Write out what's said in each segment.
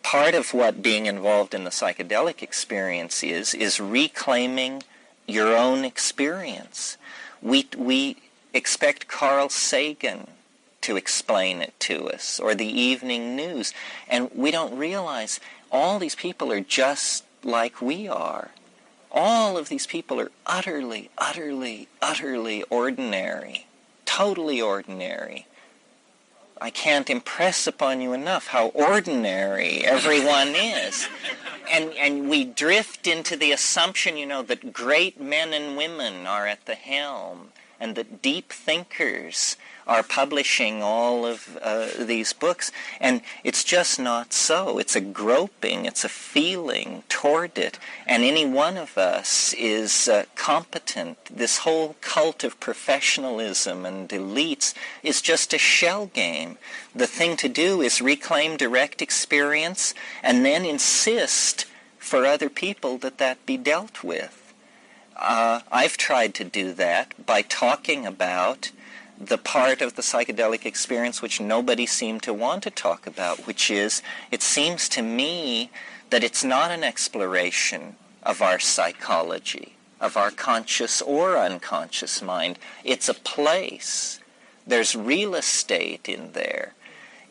part of what being involved in the psychedelic experience is reclaiming your own experience. We expect Carl Sagan to explain it to us, or the evening news, and we don't realize all these people are just like we are. All of these people are utterly, utterly, utterly ordinary, totally ordinary. I can't impress upon you enough how ordinary everyone is. And we drift into the assumption, that great men and women are at the helm, and that deep thinkers are publishing all of these books. And it's just not so. It's a groping, it's a feeling toward it. And any one of us is competent. This whole cult of professionalism and elites is just a shell game. The thing to do is reclaim direct experience and then insist for other people that be dealt with. I've tried to do that by talking about the part of the psychedelic experience which nobody seemed to want to talk about, which is, it seems to me that it's not an exploration of our psychology, of our conscious or unconscious mind. It's a place. There's real estate in there.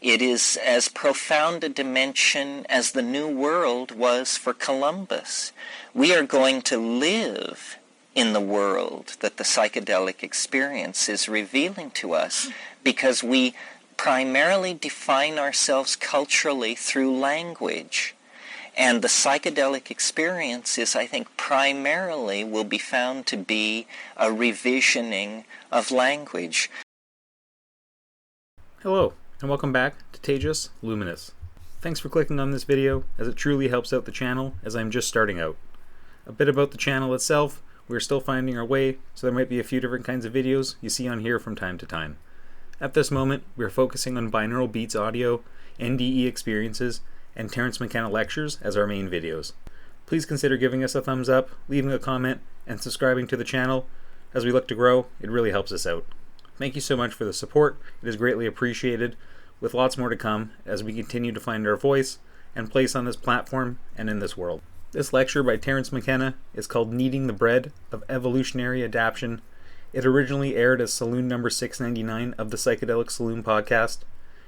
It is as profound a dimension as the New World was for Columbus. We are going to live in the world that the psychedelic experience is revealing to us, because we primarily define ourselves culturally through language. And the psychedelic experience is, I think, primarily will be found to be a revisioning of language. Hello, and welcome back to Tejas Luminous. Thanks for clicking on this video, as it truly helps out the channel as I'm just starting out. A bit about the channel itself: we're still finding our way, so there might be a few different kinds of videos you see on here from time to time. At this moment, we're focusing on binaural beats audio, NDE experiences, and Terence Mckenna lectures as our main videos. Please consider giving us a thumbs up, leaving a comment, and subscribing to the channel. As we look to grow, it really helps us out. Thank you so much for the support. It is greatly appreciated, with lots more to come as we continue to find our voice and place on this platform and in this world. This lecture by Terence Mckenna is called Kneading the Bread of Evolutionary Adaption. It originally aired as Saloon number 699 of the Psychedelic Salon podcast.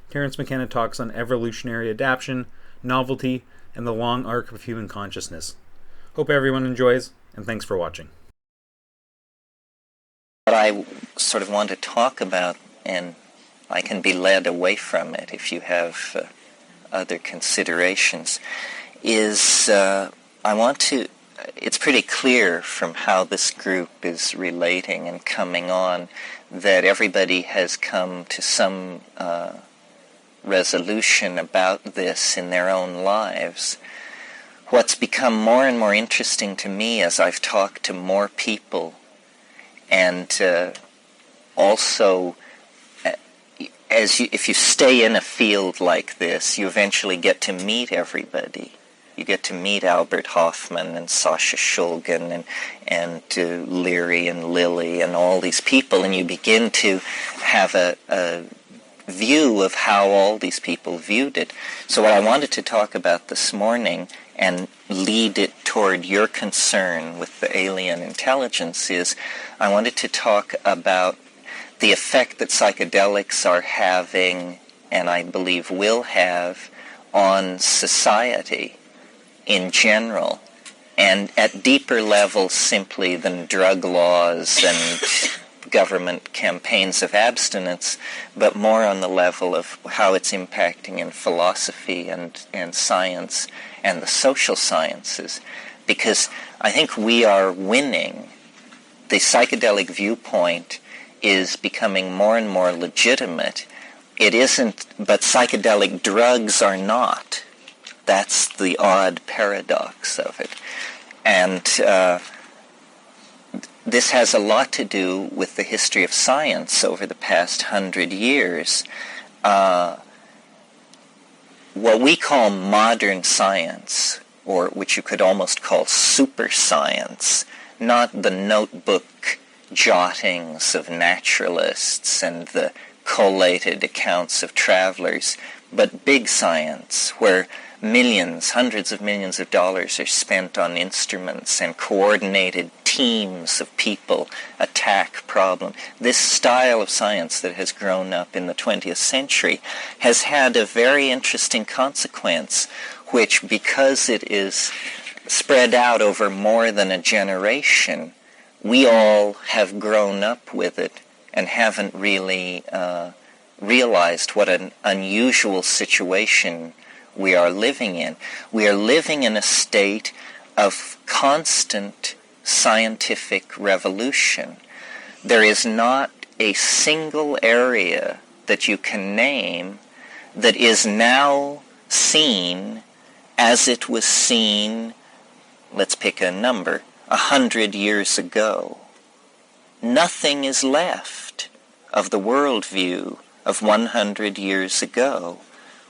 Terence McKenna talks on evolutionary adaptation, novelty, and the long arc of human consciousness. Hope everyone enjoys, and thanks for watching. What I sort of want to talk about, and I can be led away from it if you have other considerations, is it's pretty clear from how this group is relating and coming on that everybody has come to some resolution about this in their own lives. What's become more and more interesting to me as I've talked to more people, and also if you stay in a field like this, you eventually get to meet everybody. You get to meet Albert Hoffman and Sasha Shulgin and Leary and Lilly and all these people, and you begin to have a view of how all these people viewed it. So what I wanted to talk about this morning and lead it toward your concern with the alien intelligence is, I wanted to talk about the effect that psychedelics are having, and I believe will have, on society in general, and at deeper levels simply than drug laws and government campaigns of abstinence, but more on the level of how it's impacting in philosophy and science and the social sciences. Because I think we are winning. The psychedelic viewpoint is becoming more and more legitimate. It isn't, but psychedelic drugs are not. That's the odd paradox of it. And this has a lot to do with the history of science over the past 100 years. What we call modern science, or which you could almost call super science, not the notebook jottings of naturalists and the collated accounts of travelers, but big science, where millions, hundreds of millions of dollars are spent on instruments and coordinated teams of people attack problem. This style of science that has grown up in the 20th century has had a very interesting consequence, which, because it is spread out over more than a generation, we all have grown up with it and haven't really realized what an unusual situation we are living in. We are living in a state of constant scientific revolution. There is not a single area that you can name that is now seen as it was seen, let's pick a number, 100 years ago. Nothing is left of the worldview of 100 years ago.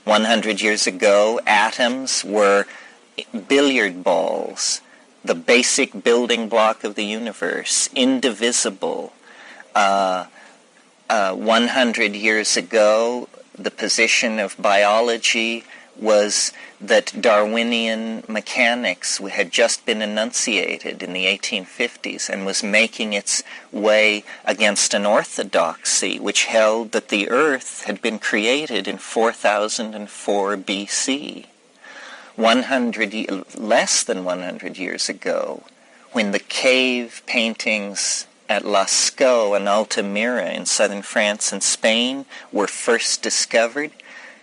100 years ago, atoms were billiard balls, the basic building block of the universe, indivisible. 100 years ago, the position of biology was that Darwinian mechanics had just been enunciated in the 1850s and was making its way against an orthodoxy which held that the Earth had been created in 4004 BC. Less than 100 years ago, when the cave paintings at Lascaux and Altamira in southern France and Spain were first discovered,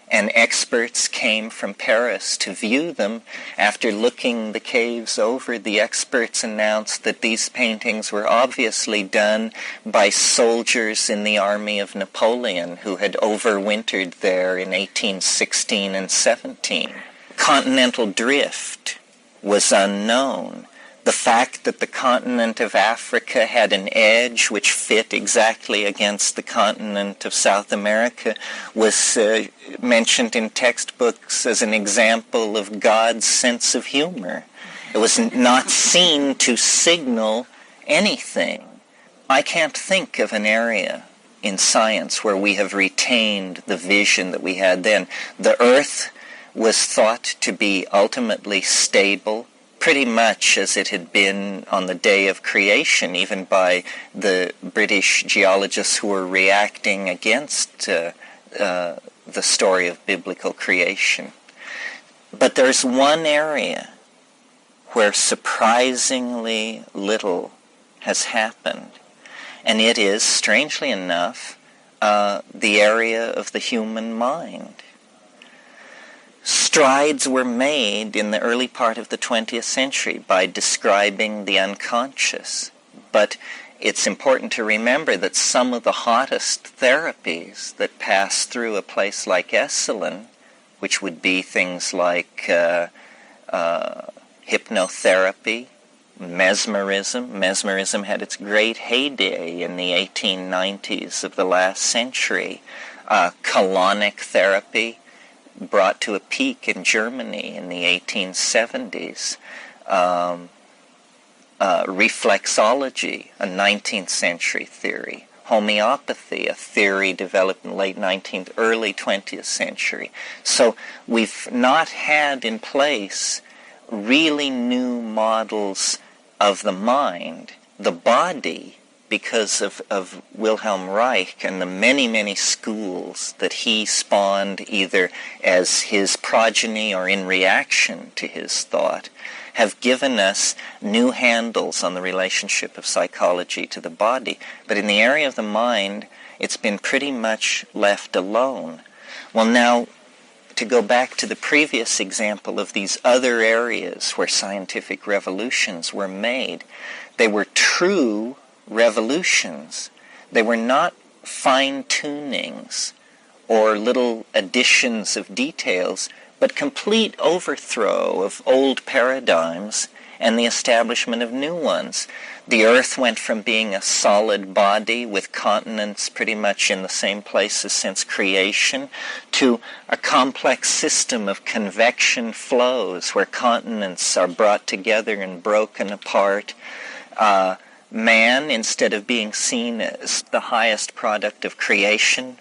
and experts came from Paris to view them. After looking the caves over, the experts announced that these paintings were obviously done by soldiers in the army of Napoleon who had overwintered there in 1816 and 17. Continental drift was unknown. The fact that the continent of Africa had an edge which fit exactly against the continent of South America was mentioned in textbooks as an example of God's sense of humor. It was not seen to signal anything. I can't think of an area in science where we have retained the vision that we had then. The Earth was thought to be ultimately stable, pretty much as it had been on the day of creation, even by the British geologists who were reacting against the story of biblical creation. But there's one area where surprisingly little has happened, and it is, strangely enough, the area of the human mind. Strides were made in the early part of the 20th century by describing the unconscious, but it's important to remember that some of the hottest therapies that pass through a place like Esalen, which would be things like hypnotherapy, mesmerism. Mesmerism had its great heyday in the 1890s of the last century. Colonic therapy, brought to a peak in Germany in the 1870s. Reflexology, a 19th century theory. Homeopathy, a theory developed in the late 19th, early 20th century. So we've not had in place really new models of the mind. The body, because of Wilhelm Reich and the many, many schools that he spawned either as his progeny or in reaction to his thought, have given us new handles on the relationship of psychology to the body. But in the area of the mind, it's been pretty much left alone. Well, now, to go back to the previous example of these other areas where scientific revolutions were made, they were true revolutions. They were not fine-tunings or little additions of details, but complete overthrow of old paradigms and the establishment of new ones. The Earth went from being a solid body with continents pretty much in the same places since creation to a complex system of convection flows where continents are brought together and broken apart. Man, instead of being seen as the highest product of creation,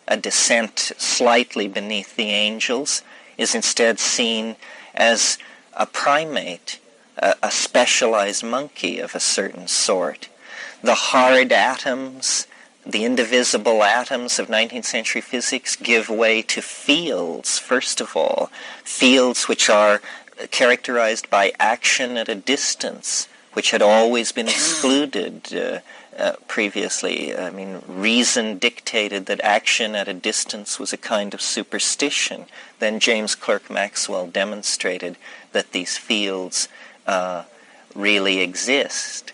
a descent slightly beneath the angels, is instead seen as a primate, a specialized monkey of a certain sort. The hard atoms, the indivisible atoms of 19th century physics give way to fields, first of all, fields which are characterized by action at a distance, which had always been excluded previously. I mean, reason dictated that action at a distance was a kind of superstition. Then James Clerk Maxwell demonstrated that these fields really exist.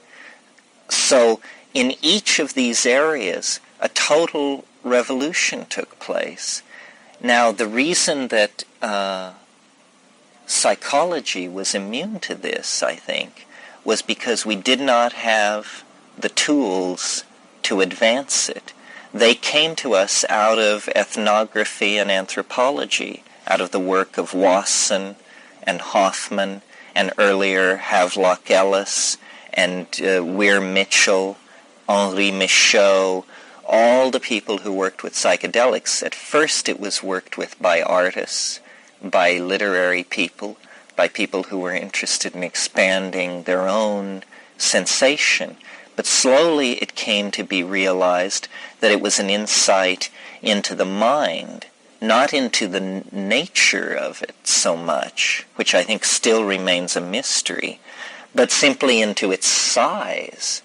So in each of these areas, a total revolution took place. Now, the reason that psychology was immune to this, I think, was because we did not have the tools to advance it. They came to us out of ethnography and anthropology, out of the work of Wasson and Hoffman, and earlier Havelock Ellis and Weir Mitchell, Henri Michaud, all the people who worked with psychedelics. At first it was worked with by artists, by literary people, by people who were interested in expanding their own sensation. But slowly it came to be realized that it was an insight into the mind, not into the nature of it so much, which I think still remains a mystery, but simply into its size,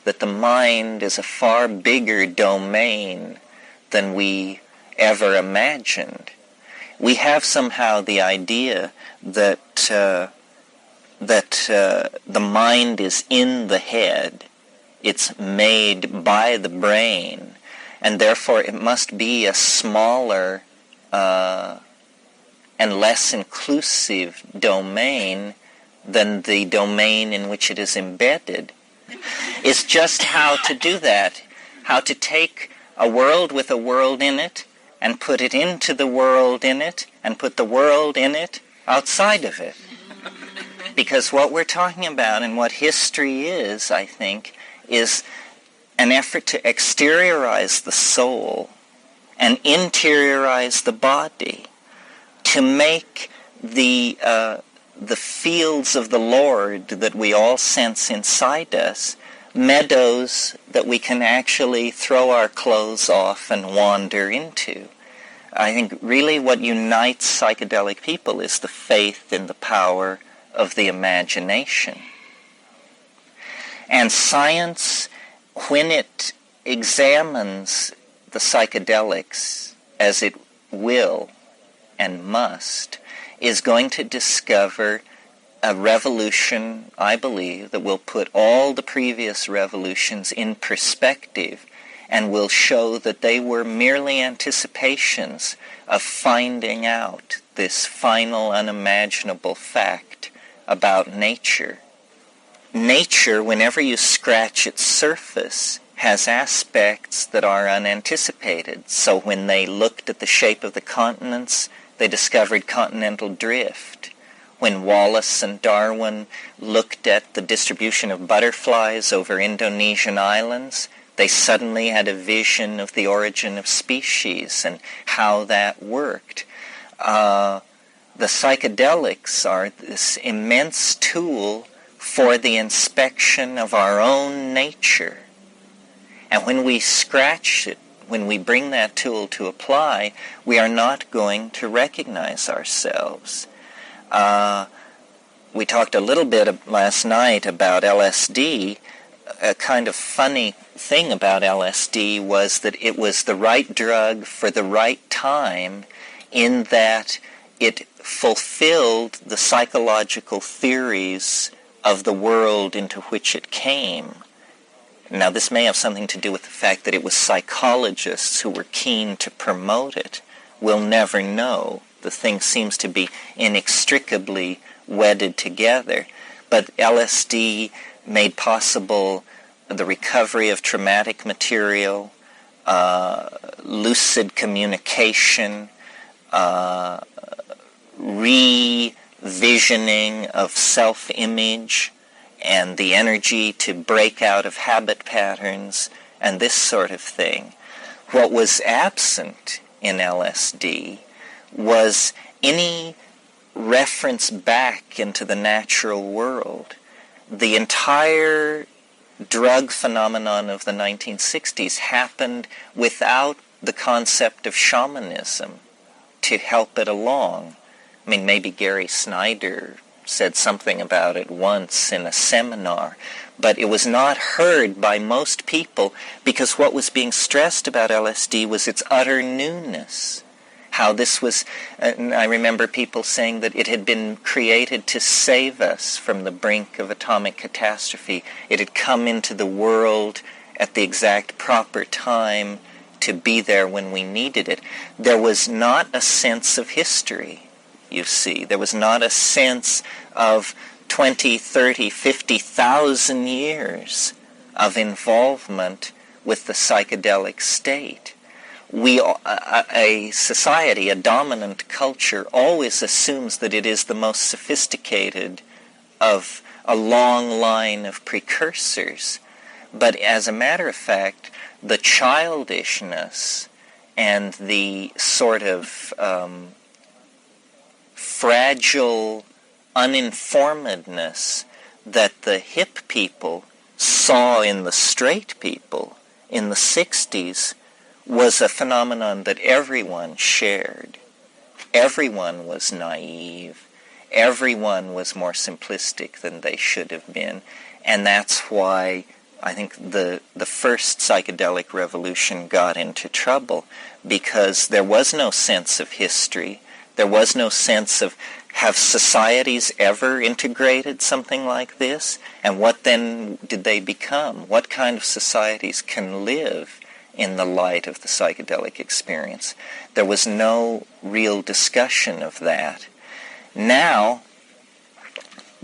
that the mind is a far bigger domain than we ever imagined. We have somehow the idea that the mind is in the head. It's made by the brain, and therefore it must be a smaller and less inclusive domain than the domain in which it is embedded. It's just how to do that, how to take a world with a world in it and put it into the world in it and put the world in it outside of it. Because what we're talking about and what history is, I think, is an effort to exteriorize the soul and interiorize the body, to make the fields of the Lord that we all sense inside us meadows that we can actually throw our clothes off and wander into. I think really what unites psychedelic people is the faith in the power of the imagination. And science, when it examines the psychedelics, as it will and must, is going to discover a revolution, I believe, that will put all the previous revolutions in perspective and will show that they were merely anticipations of finding out this final unimaginable fact about nature. Nature, whenever you scratch its surface, has aspects that are unanticipated. So when they looked at the shape of the continents, they discovered continental drift. When Wallace and Darwin looked at the distribution of butterflies over Indonesian islands, they suddenly had a vision of the origin of species and how that worked. The psychedelics are this immense tool for the inspection of our own nature. And when we scratch it, when we bring that tool to apply, we are not going to recognize ourselves. We talked a little bit last night about LSD. A kind of funny thing about LSD was that it was the right drug for the right time, in that it fulfilled the psychological theories of the world into which it came. Now, this may have something to do with the fact that it was psychologists who were keen to promote it. We'll never know. The thing seems to be inextricably wedded together. But LSD made possible the recovery of traumatic material, lucid communication, revisioning of self-image, and the energy to break out of habit patterns, and this sort of thing, What was absent in LSD was any reference back into the natural world. The entire drug phenomenon of the 1960s happened without the concept of shamanism to help it along. I mean, maybe Gary Snyder said something about it once in a seminar, but it was not heard by most people because what was being stressed about LSD was its utter newness. How this was, I remember people saying that it had been created to save us from the brink of atomic catastrophe. It had come into the world at the exact proper time to be there when we needed it. There was not a sense of history, you see. There was not a sense of 20, 30, 50,000 years of involvement with the psychedelic state. A society, a dominant culture, always assumes that it is the most sophisticated of a long line of precursors. But as a matter of fact, the childishness and the sort of fragile uninformedness that the hip people saw in the straight people in the 60s was a phenomenon that everyone shared. Everyone was naive. Everyone was more simplistic than they should have been. And that's why I think the first psychedelic revolution got into trouble, because there was no sense of history. There was no sense of, have societies ever integrated something like this? And what then did they become? What kind of societies can live in the light of the psychedelic experience? There was no real discussion of that. Now,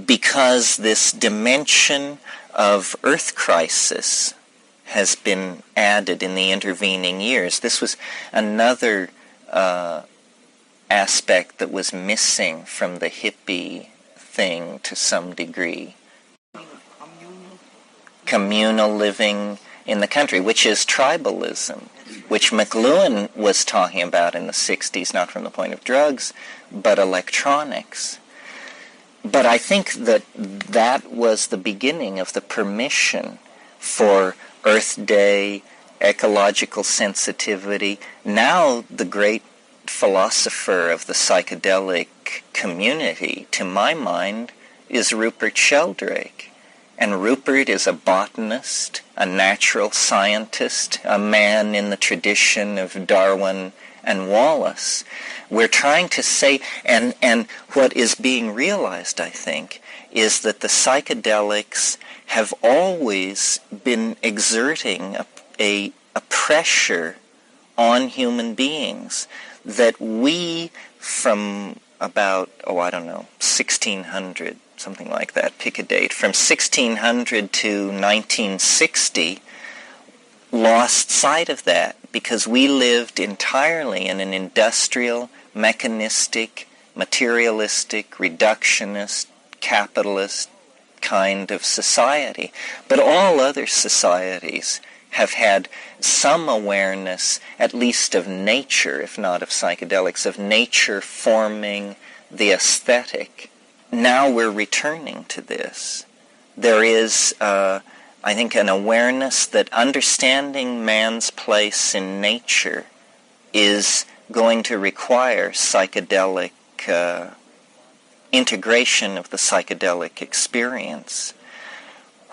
because this dimension of Earth crisis has been added in the intervening years, this was another aspect that was missing from the hippie thing to some degree. Communal living in the country, which is tribalism, which McLuhan was talking about in the 60s, not from the point of drugs, but electronics. But I think that that was the beginning of the permission for Earth Day, ecological sensitivity. Now the great philosopher of the psychedelic community, to my mind, is Rupert Sheldrake. And Rupert is a botanist, a natural scientist, a man in the tradition of Darwin and Wallace. We're trying to say, and what is being realized, I think, is that the psychedelics have always been exerting a pressure on human beings that we, from about, 1600, something like that, pick a date, from 1600 to 1960, lost sight of that because we lived entirely in an industrial, mechanistic, materialistic, reductionist, capitalist kind of society. But all other societies have had some awareness, at least of nature, if not of psychedelics, of nature forming the aesthetic. Now we're returning to this. There is, I think, an awareness that understanding man's place in nature is going to require psychedelic integration of the psychedelic experience.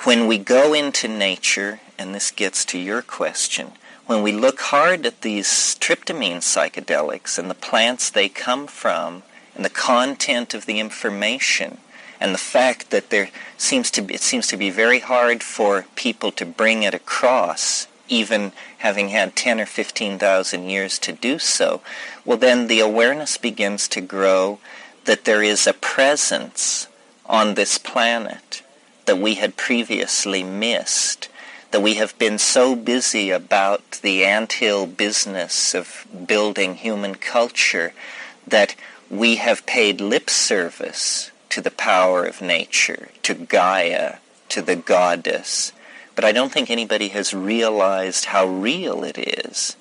When we go into nature, and this gets to your question, when we look hard at these tryptamine psychedelics and the plants they come from, and the content of the information, and the fact that it seems to be very hard for people to bring it across, even having had 10 or 15,000 years to do so, well then the awareness begins to grow that there is a presence on this planet that we had previously missed, that we have been so busy about the anthill business of building human culture that we have paid lip service to the power of nature, to Gaia, to the goddess. But I don't think anybody has realized how real it is.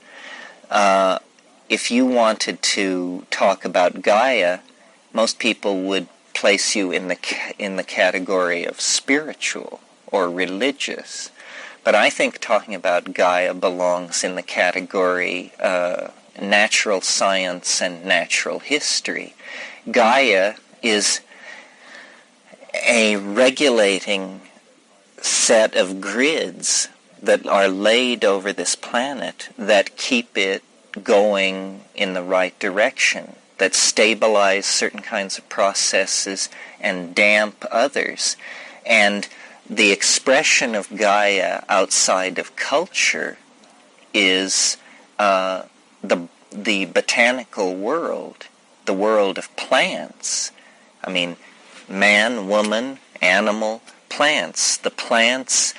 If you wanted to talk about Gaia, most people would place you in the category of spiritual or religious. But I think talking about Gaia belongs in the category natural science and natural history. Gaia is a regulating set of grids that are laid over this planet that keep it going in the right direction, that stabilize certain kinds of processes and damp others. And the expression of Gaia outside of culture is the botanical world, the world of plants. I mean, man, woman, animal, plants. The plants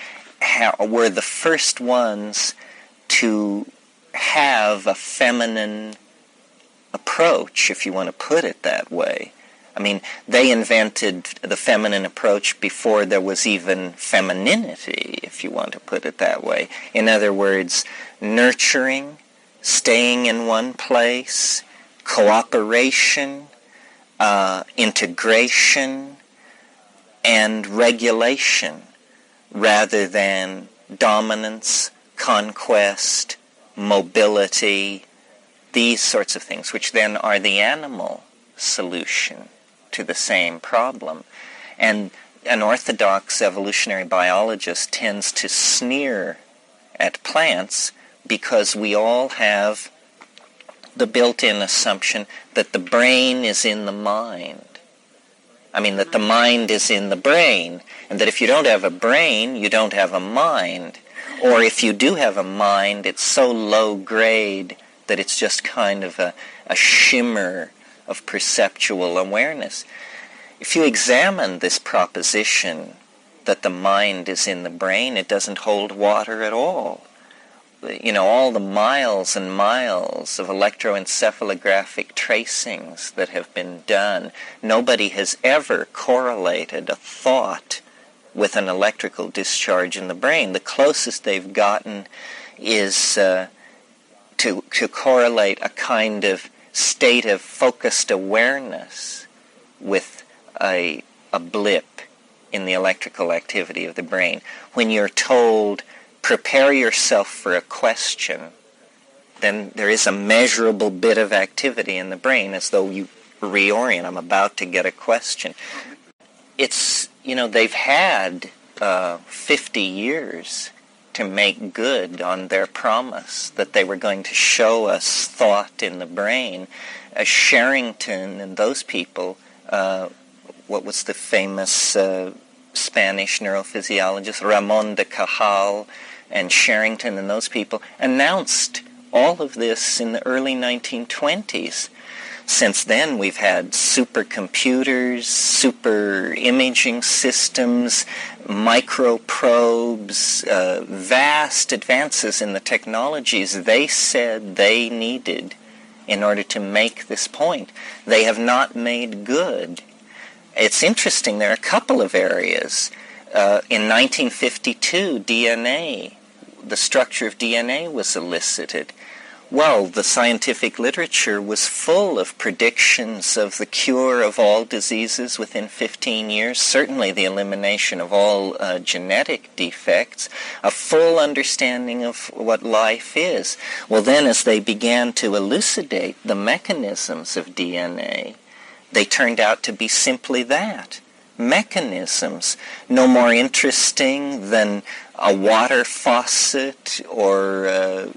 were the first ones to have a feminine approach, if you want to put it that way. I mean, they invented the feminine approach before there was even femininity, if you want to put it that way. In other words, nurturing, staying in one place, cooperation, integration, and regulation, rather than dominance, conquest, mobility, these sorts of things, which then are the animal solution to the same problem. And an orthodox evolutionary biologist tends to sneer at plants because we all have the built-in assumption that the brain is in the mind. I mean, that the mind is in the brain, and that if you don't have a brain, you don't have a mind. Or if you do have a mind, it's so low grade that it's just kind of a shimmer of perceptual awareness. If you examine this proposition that the mind is in the brain, it doesn't hold water at all. You know, all the miles and miles of electroencephalographic tracings that have been done, nobody has ever correlated a thought with an electrical discharge in the brain. The closest they've gotten is to correlate a kind of state of focused awareness with a blip in the electrical activity of the brain. When you're told, prepare yourself for a question, then there is a measurable bit of activity in the brain as though you reorient. I'm about to get a question. It's, you know, they've had 50 years to make good on their promise that they were going to show us thought in the brain. Sherrington and those people, what was the famous Spanish neurophysiologist, Ramon de Cajal, and Sherrington and those people announced all of this in the early 1920s. Since then, we've had supercomputers, super imaging systems, microprobes, vast advances in the technologies they said they needed in order to make this point. They have not made good. It's interesting, there are a couple of areas. In 1952, DNA, the structure of DNA was elicited. Well, the scientific literature was full of predictions of the cure of all diseases within 15 years, certainly the elimination of all genetic defects, a full understanding of what life is. Well, then as they began to elucidate the mechanisms of DNA, they turned out to be simply that, mechanisms, no more interesting than a water faucet or a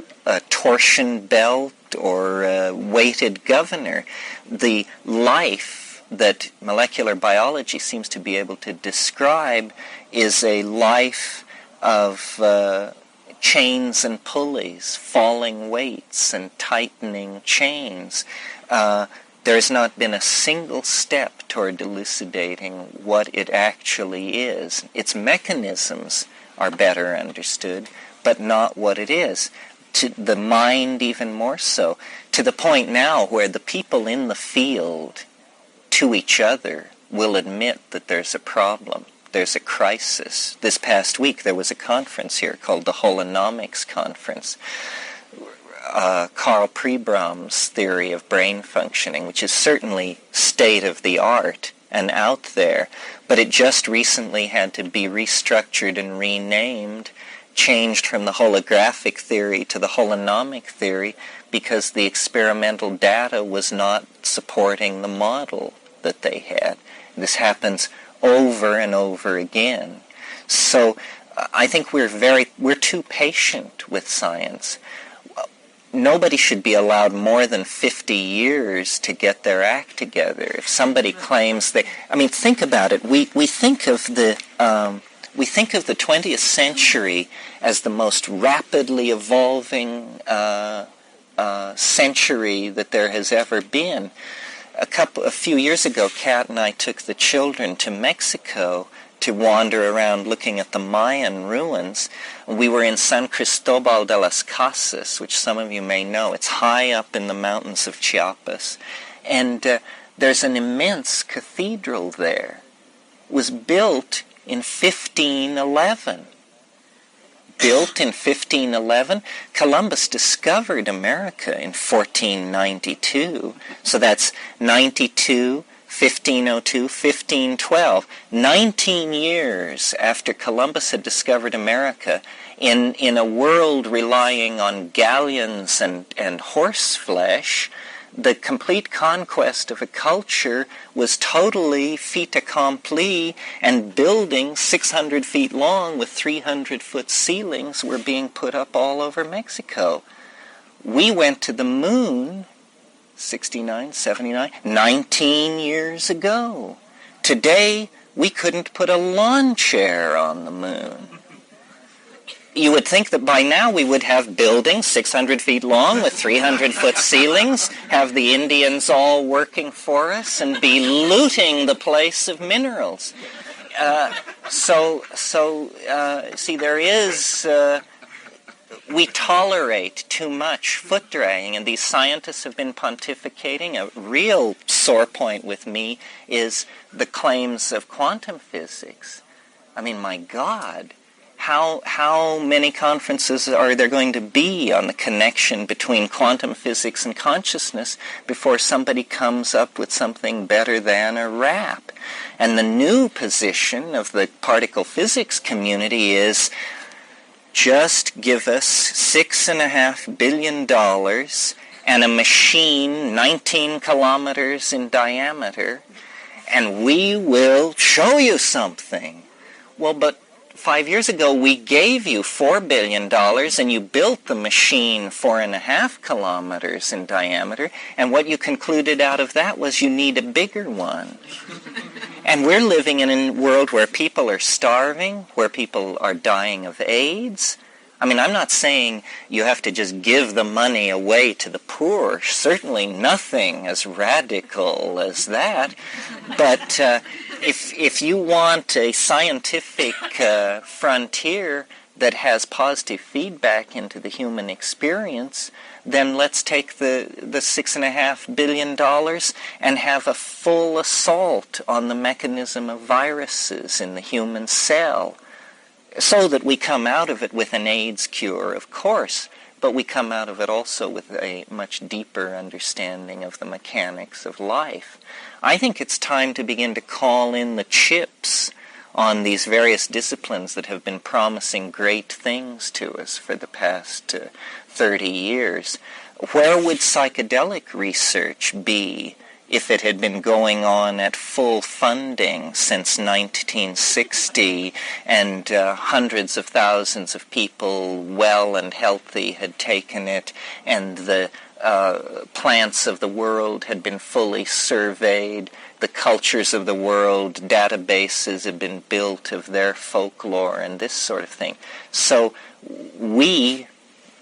torsion belt or a weighted governor. The life that molecular biology seems to be able to describe is a life of chains and pulleys, falling weights and tightening chains. There has not been a single step toward elucidating what it actually is. Its mechanisms are better understood, but not what it is. To the mind even more so, to the point now where the people in the field to each other will admit that there's a problem, there's a crisis. This past week there was a conference here called the Holonomics Conference. Carl Pribram's theory of brain functioning, which is certainly state-of-the-art and out there, but it just recently had to be restructured and renamed, changed from the holographic theory to the holonomic theory, because the experimental data was not supporting the model that they had. This happens over and over again. So I think we're too patient with science. Nobody should be allowed more than 50 years to get their act together. If somebody claims think about it. We think of the 20th century as the most rapidly evolving century that there has ever been. A few years ago, Kat and I took the children to Mexico to wander around looking at the Mayan ruins. We were in San Cristobal de las Casas, which some of you may know. It's high up in the mountains of Chiapas. And there's an immense cathedral there. It was built in 1511. Built in 1511. Columbus discovered America in 1492. So that's 92, 1502, 1512. 19 years after Columbus had discovered America, in a world relying on galleons and horse flesh, the complete conquest of a culture was totally fait accompli, and buildings 600 feet long with 300-foot ceilings were being put up all over Mexico. We went to the moon 69, 79, 19 years ago. Today, we couldn't put a lawn chair on the moon. You would think that by now we would have buildings 600 feet long with 300-foot ceilings, have the Indians all working for us, and be looting the place of minerals. See, there is... we tolerate too much foot dragging, and these scientists have been pontificating. A real sore point with me is the claims of quantum physics. I mean, my God, how many conferences are there going to be on the connection between quantum physics and consciousness before somebody comes up with something better than a rap? And the new position of the particle physics community is, just give us $6.5 billion and a machine 19 kilometers in diameter, and we will show you something. Well, but 5 years ago we gave you $4 billion and you built the machine 4.5 kilometers in diameter, and what you concluded out of that was you need a bigger one. And we're living in a world where people are starving, where people are dying of AIDS. I mean, I'm not saying you have to just give the money away to the poor. Certainly nothing as radical as that. But if you want a scientific frontier that has positive feedback into the human experience, then let's take the $6.5 billion and have a full assault on the mechanism of viruses in the human cell, so that we come out of it with an AIDS cure, of course, but we come out of it also with a much deeper understanding of the mechanics of life. I think it's time to begin to call in the chips on these various disciplines that have been promising great things to us for the past 30 years. Where would psychedelic research be if it had been going on at full funding since 1960 and hundreds of thousands of people, well and healthy, had taken it, and the plants of the world had been fully surveyed, the cultures of the world, databases had been built of their folklore and this sort of thing. So we,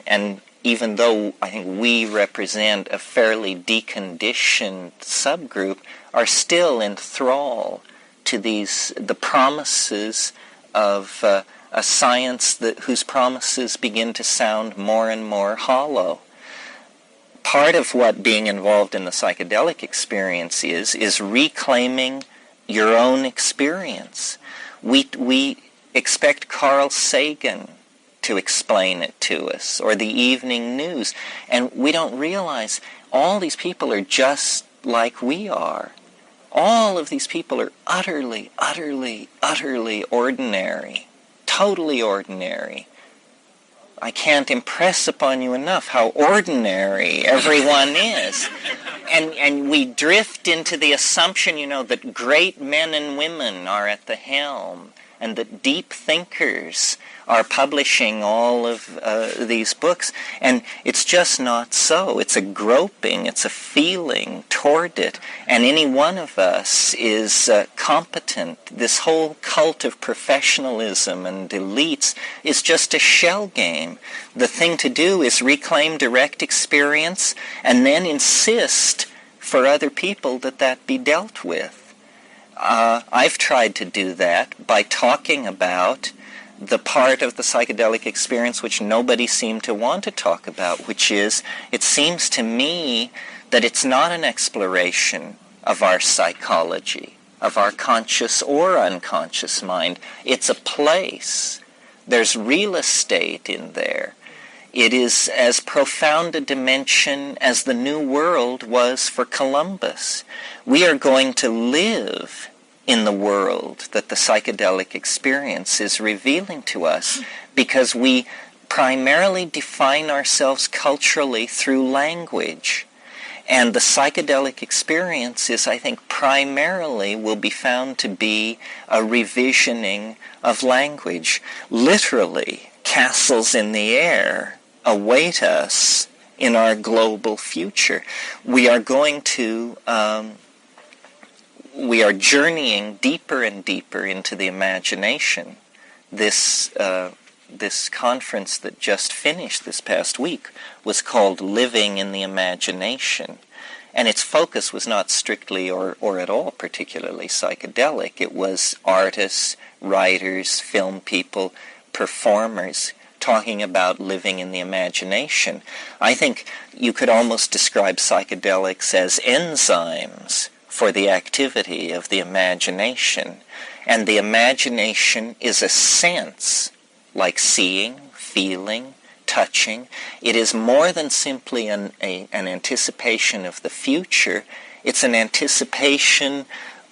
and even though I think we represent a fairly deconditioned subgroup, are still in thrall to the promises of a science whose promises begin to sound more and more hollow. Part of what being involved in the psychedelic experience is reclaiming your own experience. We expect Carl Sagan to explain it to us, or the evening news. And we don't realize all these people are just like we are. All of these people are utterly, utterly, utterly ordinary, totally ordinary. I can't impress upon you enough how ordinary everyone is. And we drift into the assumption, that great men and women are at the helm, and that deep thinkers are publishing all of these books. And it's just not so. It's a groping, it's a feeling toward it. And any one of us is competent. This whole cult of professionalism and elites is just a shell game. The thing to do is reclaim direct experience and then insist for other people that be dealt with. I've tried to do that by talking about the part of the psychedelic experience which nobody seemed to want to talk about, which is, it seems to me that it's not an exploration of our psychology, of our conscious or unconscious mind. It's a place. There's real estate in there. It is as profound a dimension as the New World was for Columbus. We are going to live in the world that the psychedelic experience is revealing to us, because we primarily define ourselves culturally through language. And the psychedelic experience is, I think, primarily will be found to be a revisioning of language. Literally, castles in the air await us in our global future. We are going to we are journeying deeper and deeper into the imagination. This conference that just finished this past week was called Living in the Imagination. And its focus was not strictly or at all particularly psychedelic. It was artists, writers, film people, performers talking about living in the imagination. I think you could almost describe psychedelics as enzymes for the activity of the imagination. And the imagination is a sense, like seeing, feeling, touching. It is more than simply an anticipation of the future. It's an anticipation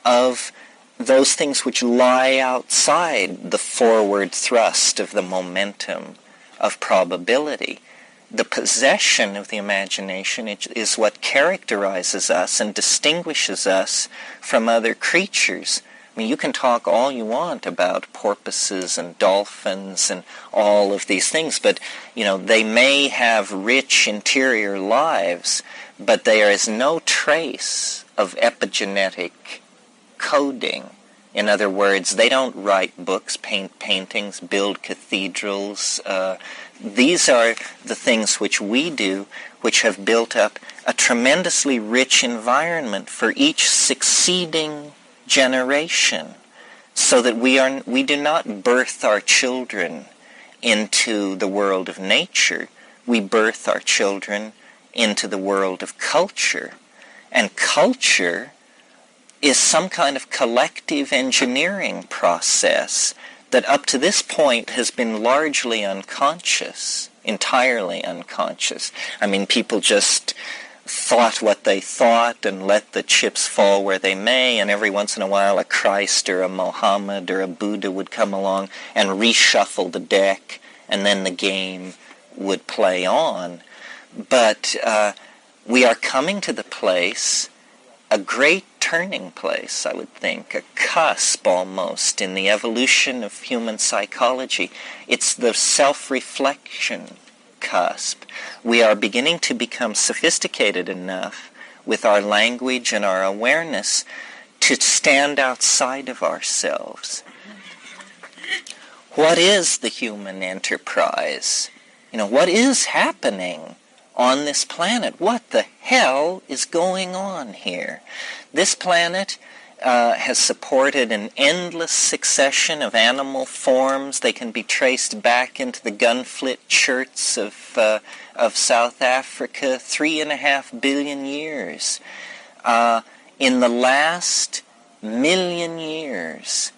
of those things which lie outside the forward thrust of the momentum of probability. The possession of the imagination is what characterizes us and distinguishes us from other creatures. I mean, you can talk all you want about porpoises and dolphins and all of these things, but, they may have rich interior lives, but there is no trace of epigenetic coding. In other words, they don't write books, paint paintings, build cathedrals. These are the things which we do, which have built up a tremendously rich environment for each succeeding generation, so that we do not birth our children into the world of nature. We birth our children into the world of culture. And culture is some kind of collective engineering process that up to this point has been largely unconscious, entirely unconscious. I mean, people just thought what they thought and let the chips fall where they may, and every once in a while a Christ or a Mohammed or a Buddha would come along and reshuffle the deck, and then the game would play on. But we are coming to the place, a great turning place, I would think, a cusp almost in the evolution of human psychology. It's the self-reflection cusp. We are beginning to become sophisticated enough with our language and our awareness to stand outside of ourselves. What is the human enterprise? What is happening on this planet? What the hell is going on here? This planet has supported an endless succession of animal forms. They can be traced back into the gunflit cherts of South Africa, 3.5 billion years. In the last 1,000,000 years,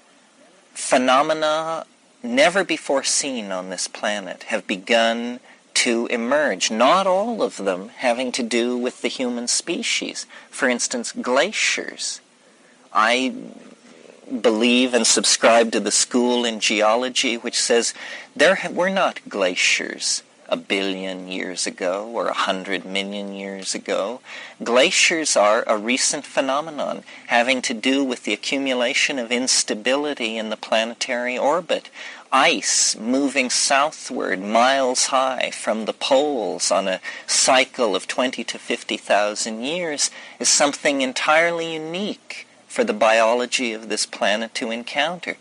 phenomena never before seen on this planet have begun to emerge. Not all of them having to do with the human species. For instance, glaciers. I believe and subscribe to the school in geology which says there were not glaciers 1 billion years ago or 100 million years ago. Glaciers are a recent phenomenon having to do with the accumulation of instability in the planetary orbit. Ice moving southward miles high from the poles on a cycle of 20 to 50,000 years is something entirely unique for the biology of this planet to encounter.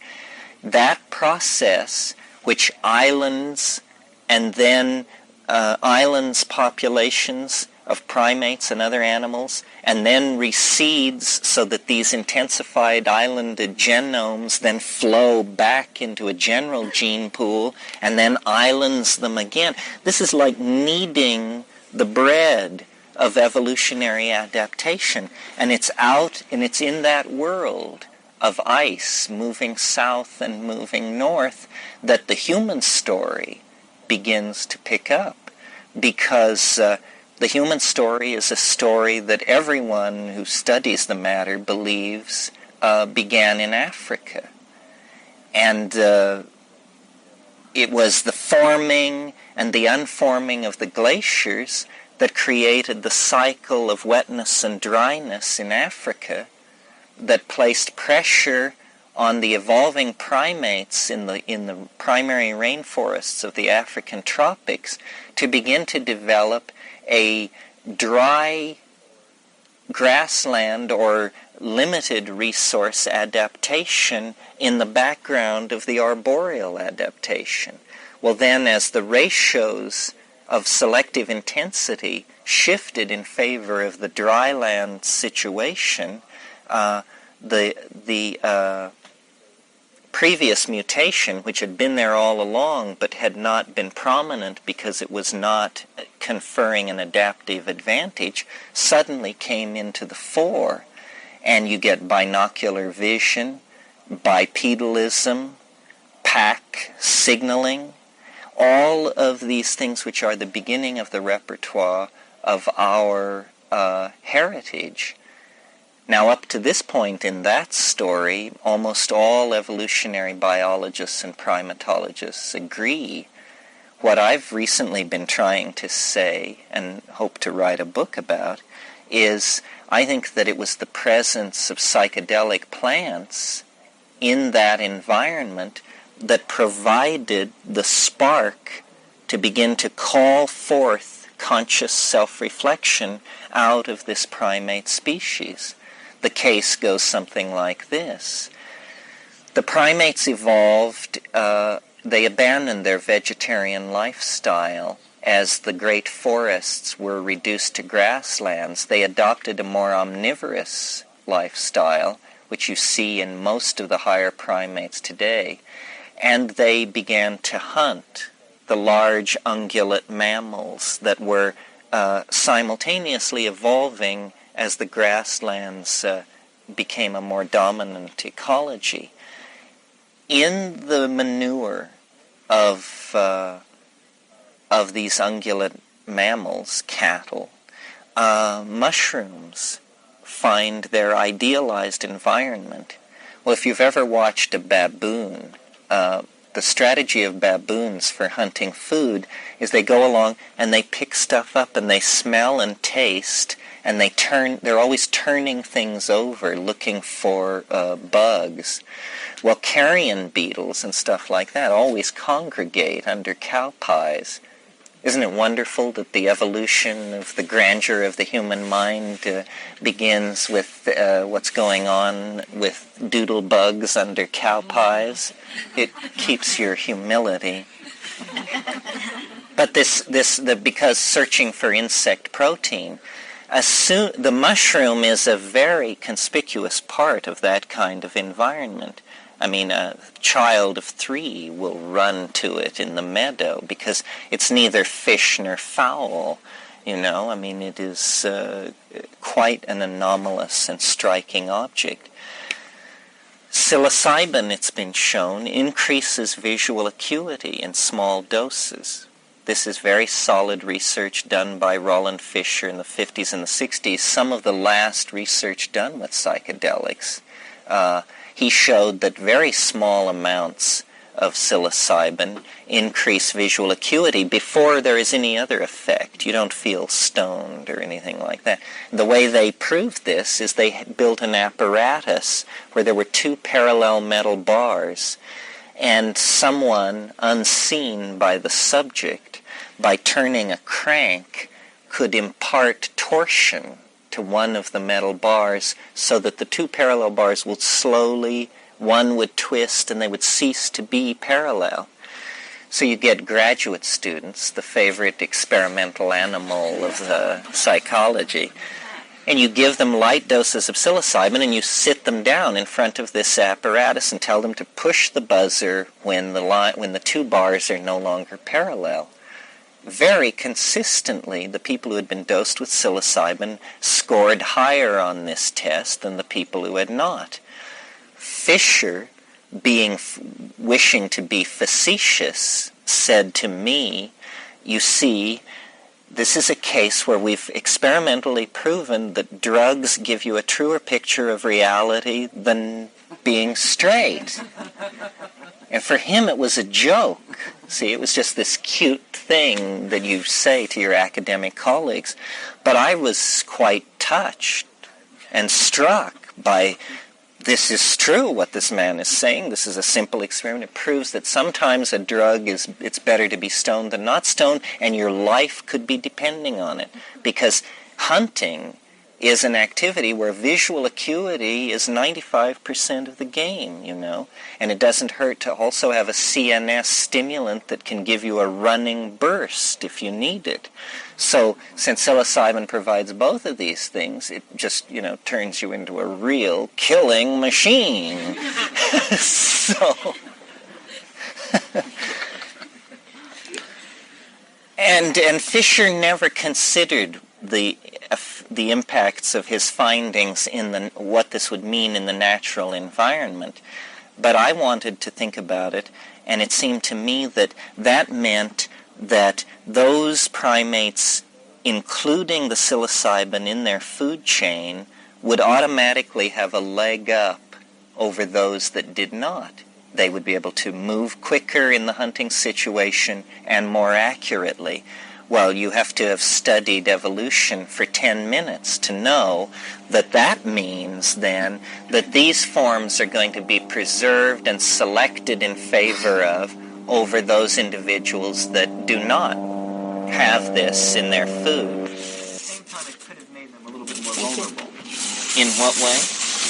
That process, which islands and then populations of primates and other animals, and then recedes so that these intensified islanded genomes then flow back into a general gene pool and then islands them again. This is like kneading the bread of evolutionary adaptation, and it's out and it's in that world of ice moving south and moving north that the human story begins to pick up, because the human story is a story that everyone who studies the matter believes began in Africa. And it was the forming and the unforming of the glaciers that created the cycle of wetness and dryness in Africa, that placed pressure on the evolving primates in the primary rainforests of the African tropics to begin to develop a dry grassland or limited resource adaptation in the background of the arboreal adaptation. Well then, as the ratios of selective intensity shifted in favor of the dry land situation, the previous mutation, which had been there all along but had not been prominent because it was not conferring an adaptive advantage, suddenly came into the fore. And you get binocular vision, bipedalism, pack signaling, all of these things which are the beginning of the repertoire of our heritage. Now, up to this point in that story, almost all evolutionary biologists and primatologists agree. What I've recently been trying to say, and hope to write a book about, is I think that it was the presence of psychedelic plants in that environment that provided the spark to begin to call forth conscious self-reflection out of this primate species. The case goes something like this. The primates evolved, they abandoned their vegetarian lifestyle as the great forests were reduced to grasslands. They adopted a more omnivorous lifestyle, which you see in most of the higher primates today, and they began to hunt the large ungulate mammals that were simultaneously evolving as the grasslands became a more dominant ecology. In the manure of these ungulate mammals, cattle, mushrooms find their idealized environment. Well, if you've ever watched a baboon, the strategy of baboons for hunting food is they go along and they pick stuff up and they smell and taste, and they're always turning things over looking for bugs. Well, carrion beetles and stuff like that always congregate under cow pies. Isn't it wonderful that the evolution of the grandeur of the human mind begins with what's going on with doodle bugs under cow pies? It keeps your humility. But because searching for insect protein, the mushroom is a very conspicuous part of that kind of environment. I mean, a child of 3 will run to it in the meadow because it's neither fish nor fowl, you know. I mean, it is quite an anomalous and striking object. Psilocybin, it's been shown, increases visual acuity in small doses. This is very solid research done by Roland Fisher in the 50s and the 60s, some of the last research done with psychedelics. He showed that very small amounts of psilocybin increase visual acuity before there is any other effect. You don't feel stoned or anything like that. The way they proved this is they built an apparatus where there were two parallel metal bars, and someone unseen by the subject, by turning a crank, could impart torsion to one of the metal bars so that the two parallel bars would slowly, one would twist and they would cease to be parallel. So you get graduate students, the favorite experimental animal of the psychology, and you give them light doses of psilocybin and you sit them down in front of this apparatus and tell them to push the buzzer when the two bars are no longer parallel. Very consistently, the people who had been dosed with psilocybin scored higher on this test than the people who had not. Fisher, wishing to be facetious, said to me, "You see, this is a case where we've experimentally proven that drugs give you a truer picture of reality than being straight." And for him it was a joke. See, it was just this cute thing that you say to your academic colleagues. But I was quite touched and struck by, this is true what this man is saying. This is a simple experiment. It proves that sometimes a drug it's better to be stoned than not stoned, and your life could be depending on it. Because hunting is an activity where visual acuity is 95% of the game, you know. And it doesn't hurt to also have a CNS stimulant that can give you a running burst if you need it. So since psilocybin provides both of these things, it just, you know, turns you into a real killing machine. So... And Fisher never considered the impacts of his findings in what this would mean in the natural environment. But I wanted to think about it, and it seemed to me that that meant that those primates, including the psilocybin in their food chain, would automatically have a leg up over those that did not. They would be able to move quicker in the hunting situation and more accurately. Well, you have to have studied evolution for 10 minutes to know that that means then that these forms are going to be preserved and selected in favor of over those individuals that do not have this in their food. At the same time, it could have made them a little bit more vulnerable. In what way?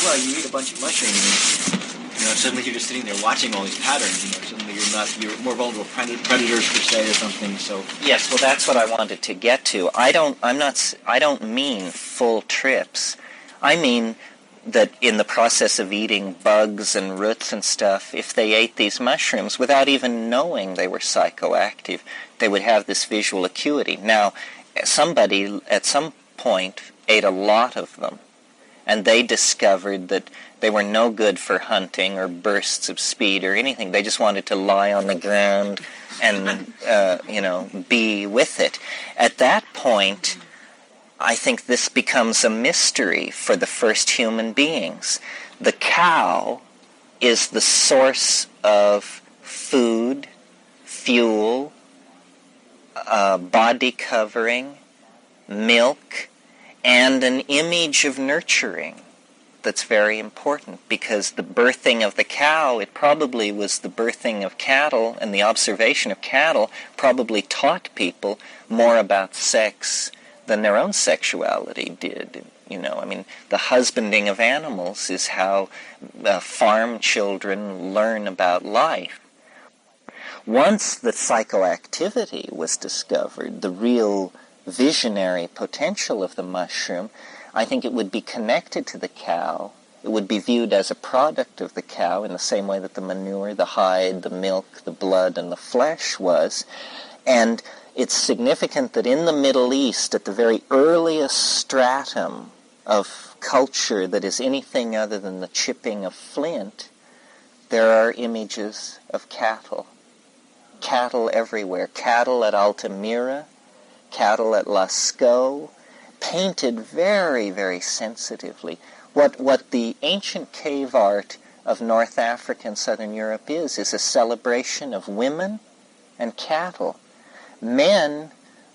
Well, you eat a bunch of mushrooms, and suddenly you're just sitting there watching all these patterns. Suddenly you're more vulnerable predators per se or something. So yes, well, that's what I wanted to get to. I don't mean full trips. I mean that in the process of eating bugs and roots and stuff, if they ate these mushrooms without even knowing they were psychoactive, they would have this visual acuity. Now, somebody at some point ate a lot of them, and they discovered that they were no good for hunting or bursts of speed or anything. They just wanted to lie on the ground and, be with it. At that point, I think this becomes a mystery for the first human beings. The cow is the source of food, fuel, body covering, milk, and an image of nurturing that's very important, because the birthing of the cow, it probably was the birthing of cattle, and the observation of cattle probably taught people more about sex than their own sexuality did. The husbanding of animals is how farm children learn about life. Once the psychoactivity was discovered, the real visionary potential of the mushroom, I think it would be connected to the cow. It would be viewed as a product of the cow in the same way that the manure, the hide, the milk, the blood, and the flesh was. And it's significant that in the Middle East, at the very earliest stratum of culture that is anything other than the chipping of flint, there are images of cattle. Cattle everywhere. Cattle at Altamira, cattle at Lascaux, painted very, very sensitively. What the ancient cave art of North Africa and Southern Europe is a celebration of women and cattle. Men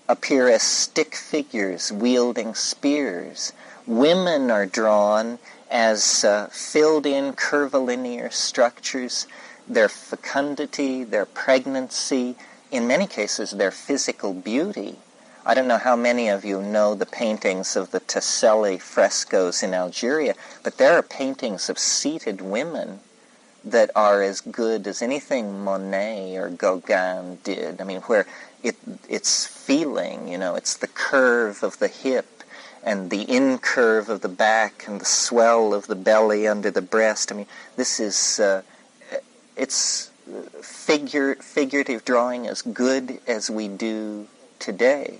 appear as stick figures wielding spears. Women are drawn as filled-in curvilinear structures. Their fecundity, their pregnancy, in many cases their physical beauty. I don't know how many of you know the paintings of the Tassili frescoes in Algeria, but there are paintings of seated women that are as good as anything Monet or Gauguin did. I mean, where it's feeling, it's the curve of the hip and the in-curve of the back and the swell of the belly under the breast. I mean, this is, it's figurative drawing as good as we do today.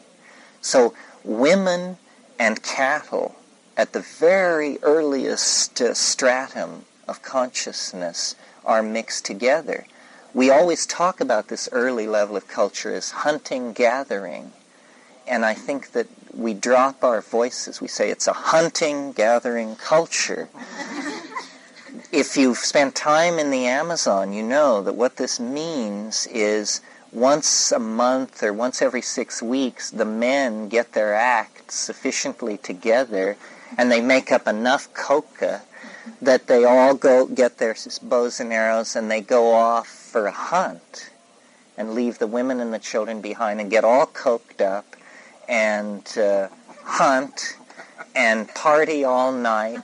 So women and cattle at the very earliest stratum of consciousness are mixed together. We always talk about this early level of culture as hunting-gathering, and I think that we drop our voices. We say it's a hunting-gathering culture. If you've spent time in the Amazon, you know that what this means is once a month or once every 6 weeks, the men get their act sufficiently together and they make up enough coca that they all go get their bows and arrows and they go off for a hunt and leave the women and the children behind and get all coked up and hunt and party all night.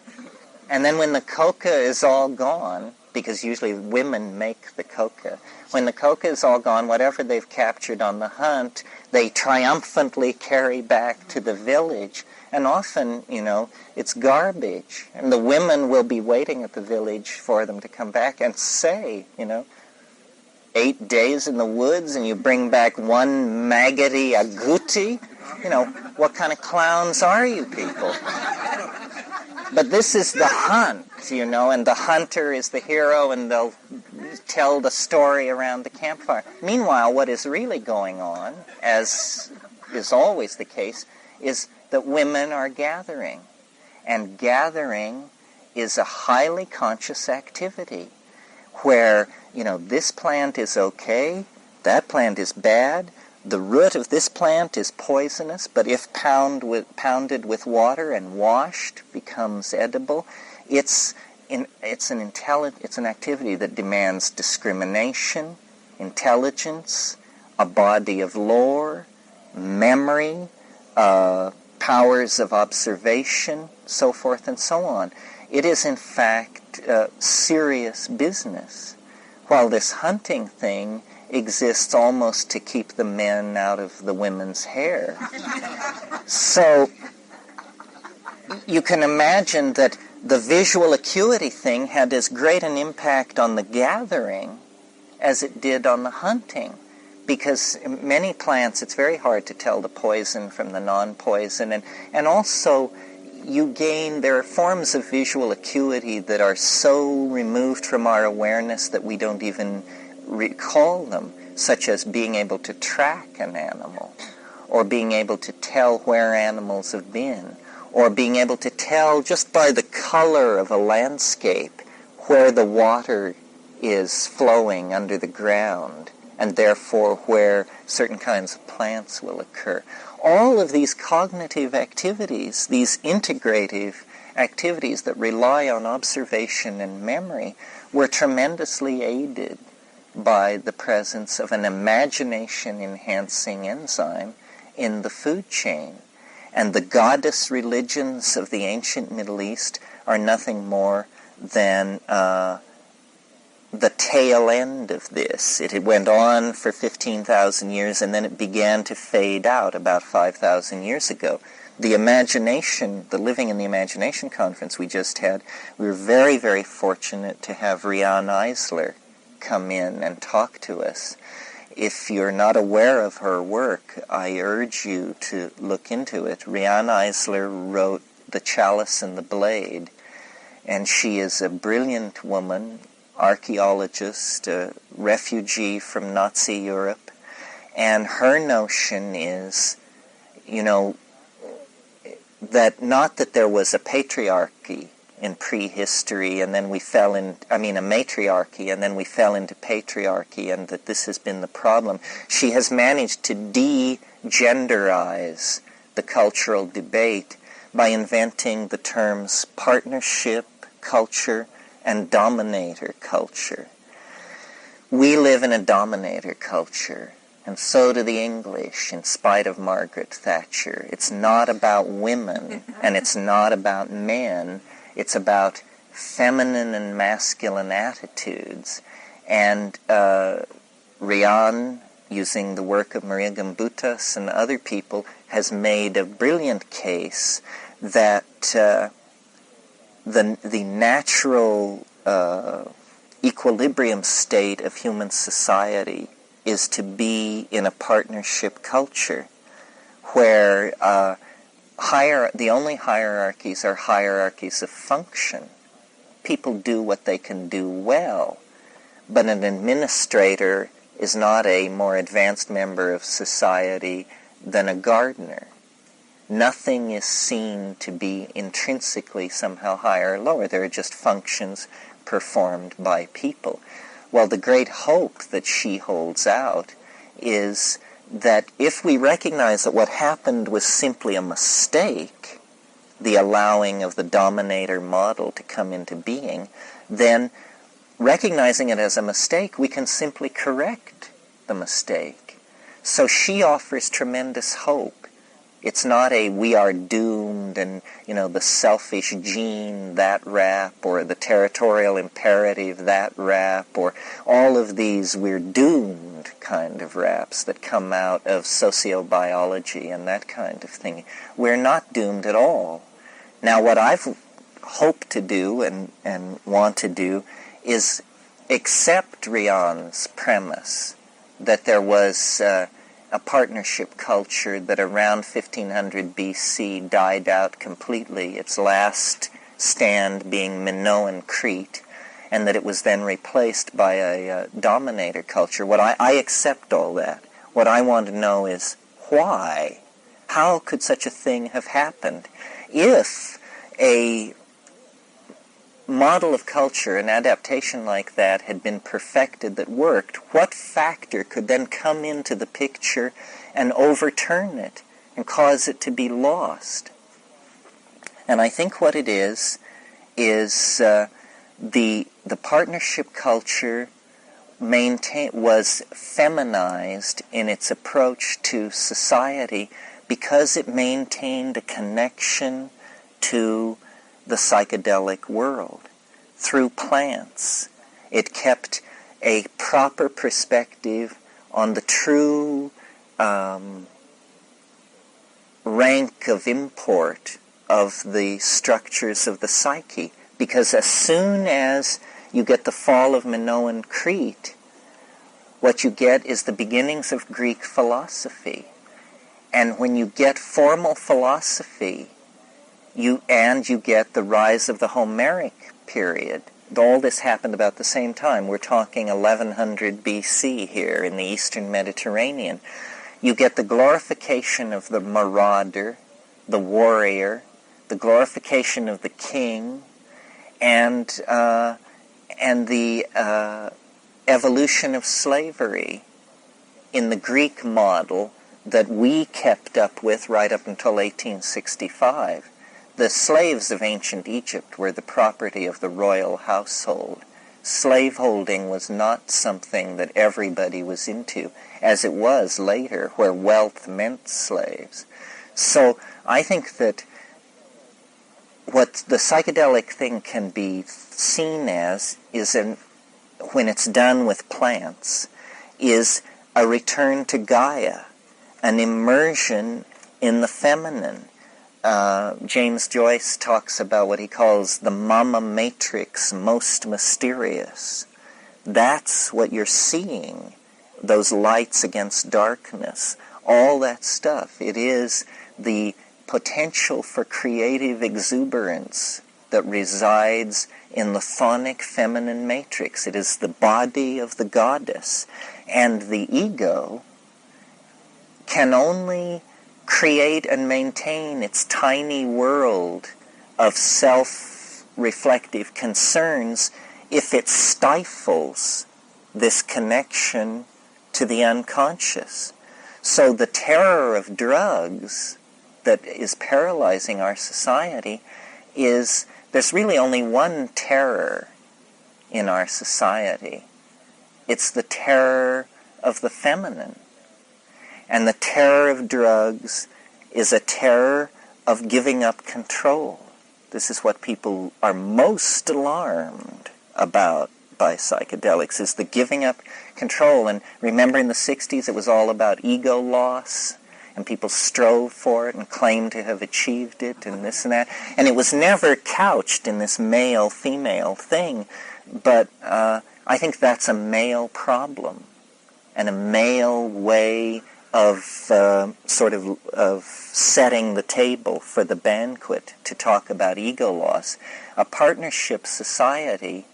And then when the coca is all gone, because usually women make the coca, when the coca is all gone, whatever they've captured on the hunt, they triumphantly carry back to the village. And often, it's garbage. And the women will be waiting at the village for them to come back and say, 8 days in the woods and you bring back one maggoty agouti? What kind of clowns are you people? But this is the hunt, and the hunter is the hero, and they'll tell the story around the campfire. Meanwhile, what is really going on, as is always the case, is that women are gathering. And gathering is a highly conscious activity where, this plant is okay, that plant is bad, the root of this plant is poisonous, but if pounded with water and washed, becomes edible. It's an activity that demands discrimination, intelligence, a body of lore, memory, powers of observation, so forth and so on. It is, in fact, serious business, while this hunting thing exists almost to keep the men out of the women's hair. So you can imagine that the visual acuity thing had as great an impact on the gathering as it did on the hunting, because in many plants it's very hard to tell the poison from the non-poison, and also there are forms of visual acuity that are so removed from our awareness that we don't even recall them, such as being able to track an animal, or being able to tell where animals have been, or being able to tell just by the color of a landscape where the water is flowing under the ground, and therefore where certain kinds of plants will occur. All of these cognitive activities, these integrative activities that rely on observation and memory, were tremendously aided by the presence of an imagination-enhancing enzyme in the food chain. And the goddess religions of the ancient Middle East are nothing more than the tail end of this. It went on for 15,000 years, and then it began to fade out about 5,000 years ago. The imagination, the Living in the Imagination conference we just had, we were very, very fortunate to have Riane Eisler come in and talk to us. If you're not aware of her work, I urge you to look into it. Riane Eisler wrote The Chalice and the Blade, and she is a brilliant woman archaeologist, a refugee from Nazi Europe, and her notion is, that not that there was a patriarchy in prehistory and then we fell in, a matriarchy and then we fell into patriarchy, and that this has been the problem. She has managed to de-genderize the cultural debate by inventing the terms partnership culture and dominator culture. We live in a dominator culture, and so do the English, in spite of Margaret Thatcher. It's not about women, and it's not about men. It's about feminine and masculine attitudes. And Rian, using the work of Maria Gimbutas and other people, has made a brilliant case that the natural equilibrium state of human society is to be in a partnership culture where the only hierarchies are hierarchies of function. People do what they can do well, but an administrator is not a more advanced member of society than a gardener. Nothing is seen to be intrinsically somehow higher or lower. There are just functions performed by people. Well, the great hope that she holds out is that if we recognize that what happened was simply a mistake, the allowing of the dominator model to come into being, then recognizing it as a mistake, we can simply correct the mistake. So she offers tremendous hope. It's not a we are doomed and, the selfish gene, that rap, or the territorial imperative, that rap, or all of these we're doomed kind of raps that come out of sociobiology and that kind of thing. We're not doomed at all. Now, what I've hoped to do and want to do is accept Rian's premise that there was a partnership culture that around 1500 BC died out completely, its last stand being Minoan Crete, and that it was then replaced by a dominator culture. I accept all that. What I want to know is why? How could such a thing have happened? If a model of culture, an adaptation like that, had been perfected that worked, what factor could then come into the picture and overturn it and cause it to be lost? And I think what it is the partnership culture was feminized in its approach to society because it maintained a connection to the psychedelic world through plants. It kept a proper perspective on the true rank of import of the structures of the psyche, because as soon as you get the fall of Minoan Crete, what you get is the beginnings of Greek philosophy. And when you get formal philosophy, you get the rise of the Homeric period. All this happened about the same time. We're talking 1100 BC here in the Eastern Mediterranean. You get the glorification of the marauder, the warrior, the glorification of the king, and the evolution of slavery in the Greek model that we kept up with right up until 1865. The slaves of ancient Egypt were the property of the royal household. Slaveholding was not something that everybody was into, as it was later, where wealth meant slaves. So I think that what the psychedelic thing can be seen as is, when it's done with plants, is a return to Gaia, an immersion in the feminine. James Joyce talks about what he calls the mama matrix most mysterious. That's what you're seeing, those lights against darkness, all that stuff. It is the potential for creative exuberance that resides in the chthonic feminine matrix. It is the body of the goddess. And the ego can only create and maintain its tiny world of self-reflective concerns if it stifles this connection to the unconscious. So the terror of drugs that is paralyzing our society is, there's really only one terror in our society. It's the terror of the feminine. And the terror of drugs is a terror of giving up control. This is what people are most alarmed about by psychedelics, is the giving up control. And remember in the 60s it was all about ego loss, and people strove for it and claimed to have achieved it and this and that. And it was never couched in this male-female thing, but I think that's a male problem and a male way of of setting the table for the banquet to talk about ego loss. A partnership society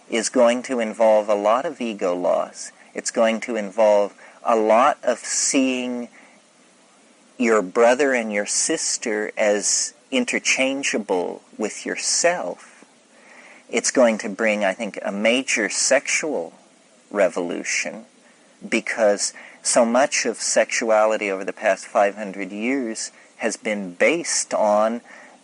is going to involve a lot of ego loss. It's going to involve a lot of seeing your brother and your sister as interchangeable with yourself. It's going to bring, I think, a major sexual revolution, because so much of sexuality over the past 500 years has been based on,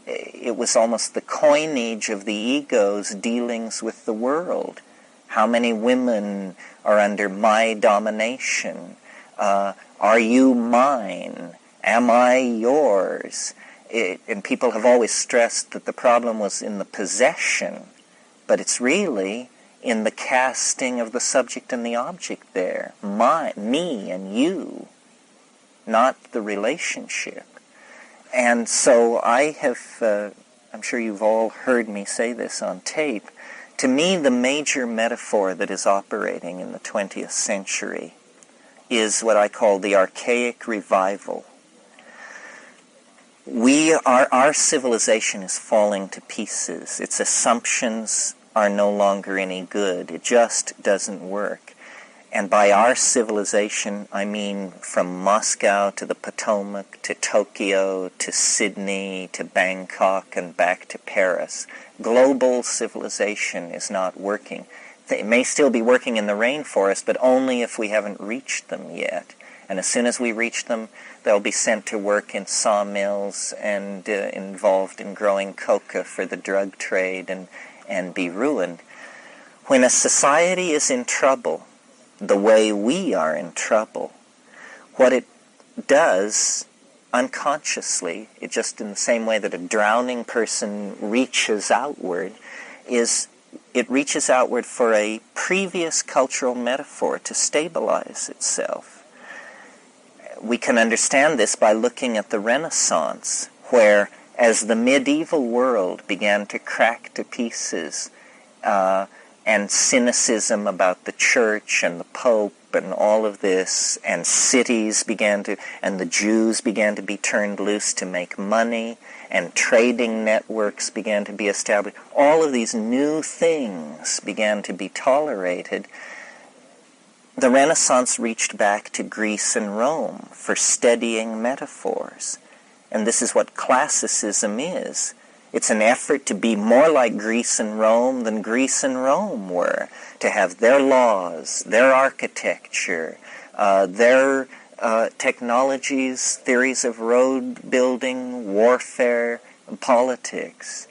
it was almost the coinage of the ego's dealings with the world. How many women are under my domination? Are you mine? Am I yours? And people have always stressed that the problem was in the possession, but it's really in the casting of the subject and the object there. Me and you, not the relationship. And so I have, I'm sure you've all heard me say this on tape, to me the major metaphor that is operating in the 20th century is what I call the archaic revival. Our civilization is falling to pieces. Its assumptions are no longer any good. It just doesn't work. And by our civilization, I mean from Moscow to the Potomac, to Tokyo, to Sydney, to Bangkok, and back to Paris. Global civilization is not working. It may still be working in the rainforest, but only if we haven't reached them yet. And as soon as we reach them, they'll be sent to work in sawmills and involved in growing coca for the drug trade and be ruined. When a society is in trouble, the way we are in trouble, what it does unconsciously, it just in the same way that a drowning person reaches outward, is it reaches outward for a previous cultural metaphor to stabilize itself. We can understand this by looking at the Renaissance, where as the medieval world began to crack to pieces, and cynicism about the church and the Pope and all of this, and cities began to, and the Jews began to be turned loose to make money, and trading networks began to be established. All of these new things began to be tolerated. The Renaissance reached back to Greece and Rome for steadying metaphors. And this is what classicism is. It's an effort to be more like Greece and Rome than Greece and Rome were, to have their laws, their architecture, their technologies, theories of road building, warfare, politics.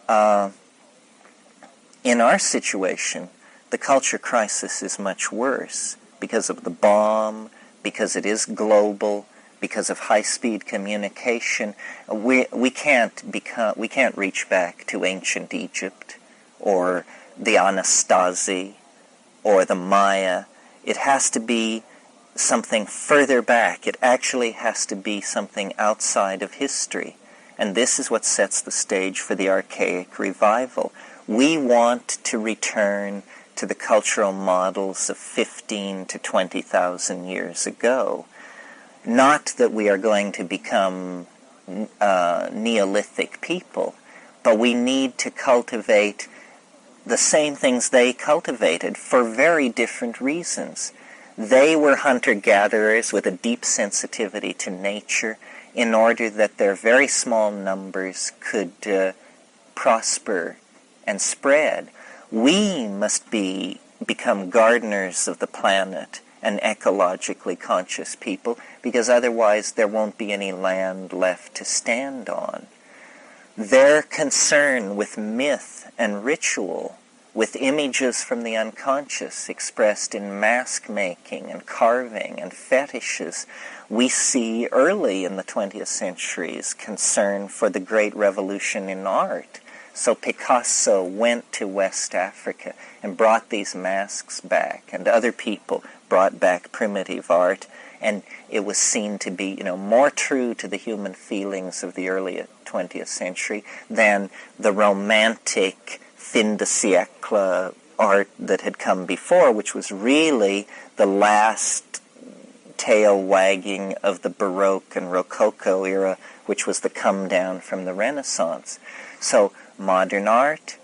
In our situation, the culture crisis is much worse because of the bomb, because it is global, because of high-speed communication. We can't reach back to ancient Egypt or the Anastasi or the Maya. It has to be something further back. It actually has to be something outside of history. And this is what sets the stage for the archaic revival. We want to return to the cultural models of 15 to 20,000 years ago. Not that we are going to become Neolithic people, but we need to cultivate the same things they cultivated for very different reasons. They were hunter-gatherers with a deep sensitivity to nature in order that their very small numbers could prosper and spread. We must become gardeners of the planet and ecologically conscious people, because otherwise there won't be any land left to stand on. Their concern with myth and ritual, with images from the unconscious expressed in mask making and carving and fetishes, we see early in the 20th century's concern for the great revolution in art. So Picasso went to West Africa and brought these masks back, and other people brought back primitive art, and it was seen to be, more true to the human feelings of the early 20th century than the romantic fin de siècle art that had come before, which was really the last tail wagging of the Baroque and Rococo era, which was the come down from the Renaissance. So modern art,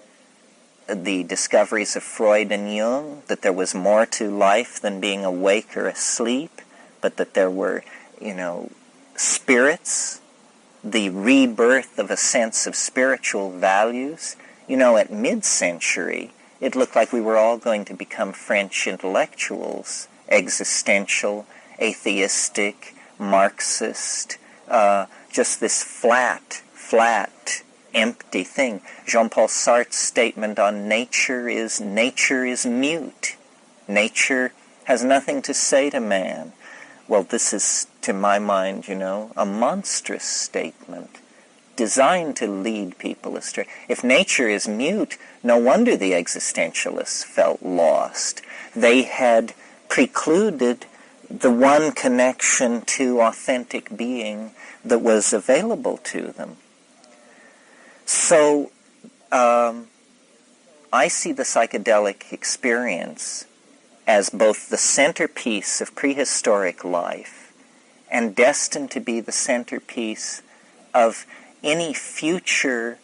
the discoveries of Freud and Jung, that there was more to life than being awake or asleep, but that there were, spirits, the rebirth of a sense of spiritual values. At mid-century, it looked like we were all going to become French intellectuals, existential, atheistic, Marxist, just this flat, empty thing. Jean-Paul Sartre's statement on nature is mute. Nature has nothing to say to man. Well, this is, to my mind, a monstrous statement designed to lead people astray. If nature is mute, no wonder the existentialists felt lost. They had precluded the one connection to authentic being that was available to them. So, I see the psychedelic experience as both the centerpiece of prehistoric life and destined to be the centerpiece of any future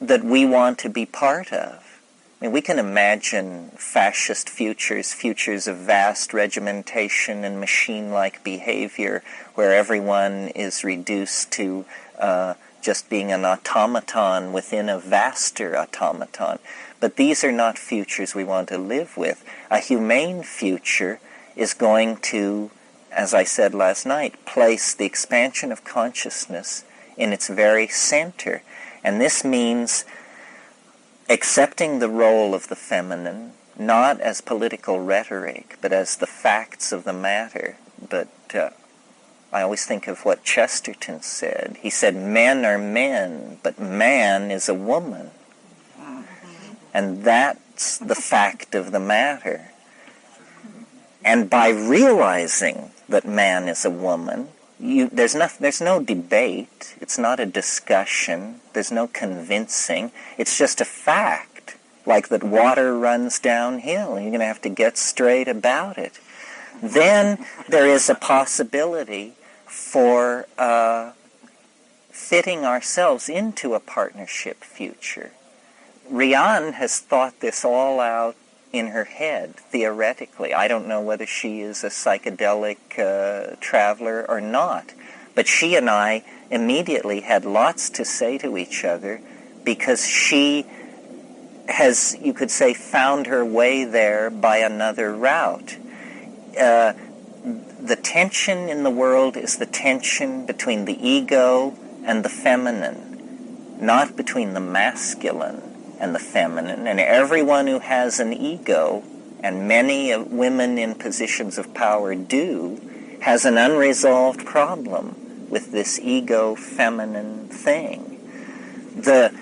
that we want to be part of. I mean, we can imagine fascist futures of vast regimentation and machine-like behavior where everyone is reduced to just being an automaton within a vaster automaton. But these are not futures we want to live with. A humane future is going to, as I said last night, place the expansion of consciousness in its very center. And this means accepting the role of the feminine, not as political rhetoric, but as the facts of the matter. But I always think of what Chesterton said. He said, men are men, but man is a woman. And that's the fact of the matter. And by realizing that man is a woman, there's no debate. It's not a discussion. There's no convincing. It's just a fact, like that water runs downhill. You're going to have to get straight about it. Then there is a possibility for fitting ourselves into a partnership future. Rian has thought this all out in her head, theoretically. I don't know whether she is a psychedelic traveler or not, but she and I immediately had lots to say to each other because she has, you could say, found her way there by another route. The tension in the world is the tension between the ego and the feminine, not between the masculine and the feminine. And everyone who has an ego, and many women in positions of power do, has an unresolved problem with this ego-feminine thing. The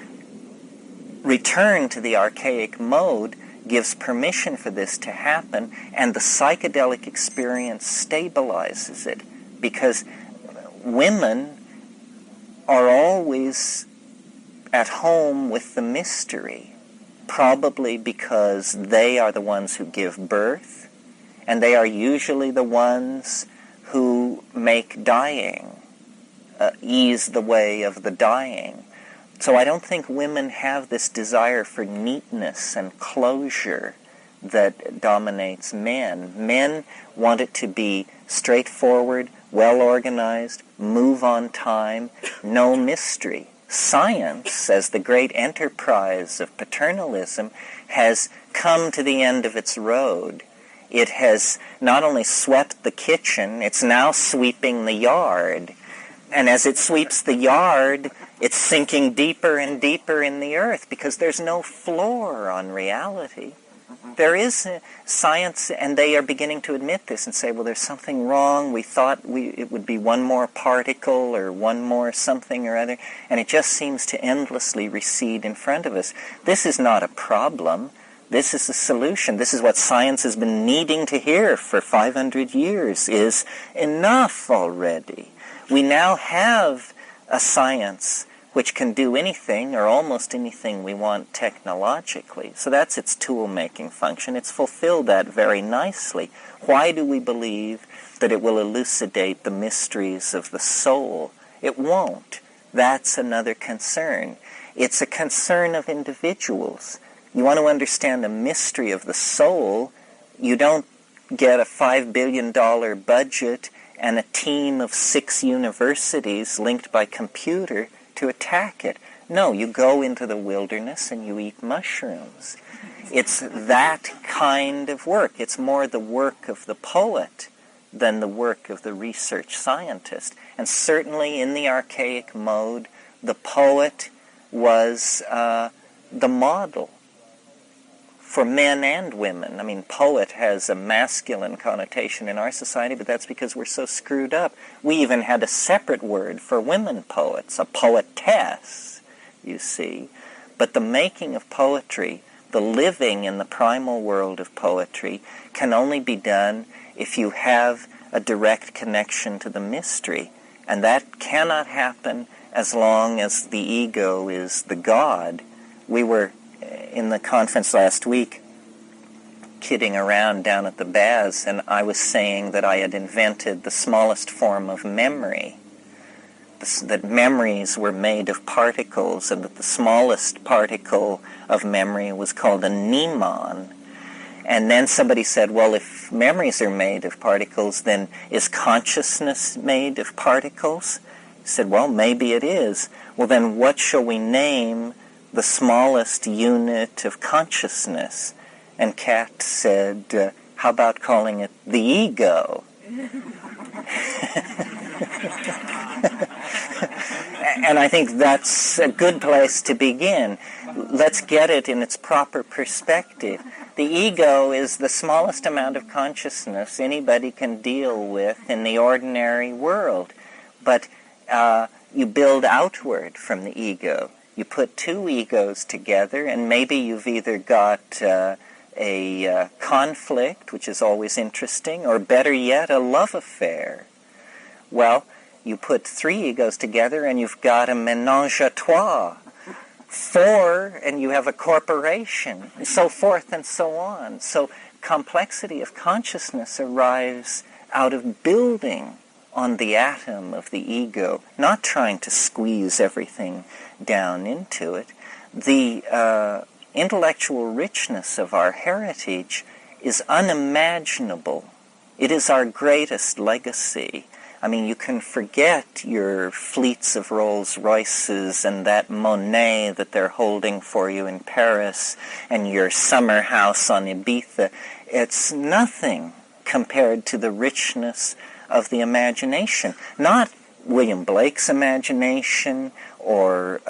return to the archaic mode gives permission for this to happen, and the psychedelic experience stabilizes it, because women are always at home with the mystery, probably because they are the ones who give birth, and they are usually the ones who make dying, ease the way of the dying. So I don't think women have this desire for neatness and closure that dominates men. Men want it to be straightforward, well-organized, move on time, no mystery. Science, as the great enterprise of paternalism, has come to the end of its road. It has not only swept the kitchen, it's now sweeping the yard. And as it sweeps the yard, it's sinking deeper and deeper in the earth because there's no floor on reality. There is science, and they are beginning to admit this and say, well, there's something wrong. We thought it would be one more particle or one more something or other, and it just seems to endlessly recede in front of us. This is not a problem. This is a solution. This is what science has been needing to hear for 500 years, is enough already. We now have a science which can do anything or almost anything we want technologically. So that's its tool-making function. It's fulfilled that very nicely. Why do we believe that it will elucidate the mysteries of the soul? It won't. That's another concern. It's a concern of individuals. You want to understand the mystery of the soul, you don't get a $5 billion budget and a team of 6 universities linked by computer to attack it. No, you go into the wilderness and you eat mushrooms. It's that kind of work. It's more the work of the poet than the work of the research scientist. And certainly in the archaic mode, the poet was the model for men and women. I mean, poet has a masculine connotation in our society, but that's because we're so screwed up. We even had a separate word for women poets, a poetess, you see. But the making of poetry, the living in the primal world of poetry, can only be done if you have a direct connection to the mystery. And that cannot happen as long as the ego is the God. We were in the conference last week kidding around down at the Baz, and I was saying that I had invented the smallest form of memory, that memories were made of particles, and that the smallest particle of memory was called a mnemon. And then somebody said, well, if memories are made of particles, then is consciousness made of particles? I said, well, maybe it is. Well, then what shall we name the smallest unit of consciousness? And Kat said, how about calling it the ego? And I think that's a good place to begin. Let's get it in its proper perspective. The ego is the smallest amount of consciousness anybody can deal with in the ordinary world. But you build outward from the ego. You put 2 egos together, and maybe you've either got a conflict, which is always interesting, or better yet, a love affair. Well, you put 3 egos together, and you've got a ménage à trois. 4, and you have a corporation, and so forth and so on. So complexity of consciousness arrives out of building on the atom of the ego, not trying to squeeze everything down into it. The intellectual richness of our heritage is unimaginable. It is our greatest legacy. I mean, you can forget your fleets of Rolls-Royces and that Monet that they're holding for you in Paris and your summer house on Ibiza. It's nothing compared to the richness of the imagination. Not William Blake's imagination or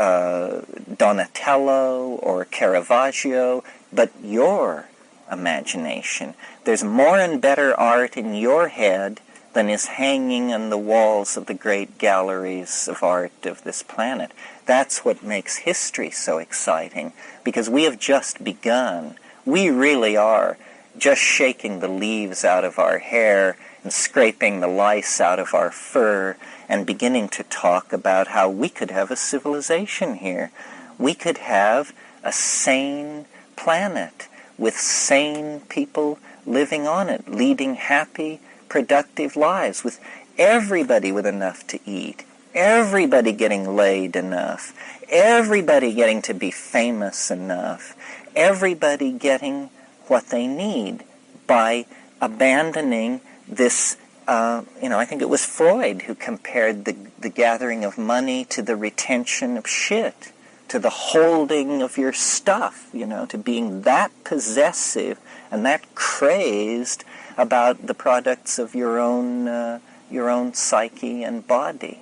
Donatello or Caravaggio, but your imagination. There's more and better art in your head than is hanging on the walls of the great galleries of art of this planet. That's what makes history so exciting, because we have just begun. We really are just shaking the leaves out of our hair and scraping the lice out of our fur and beginning to talk about how we could have a civilization here. We could have a sane planet with sane people living on it, leading happy, productive lives, with everybody with enough to eat, everybody getting laid enough, everybody getting to be famous enough, everybody getting what they need by abandoning this, I think it was Freud who compared the gathering of money to the retention of shit, to the holding of your stuff, to being that possessive and that crazed about the products of your own psyche and body.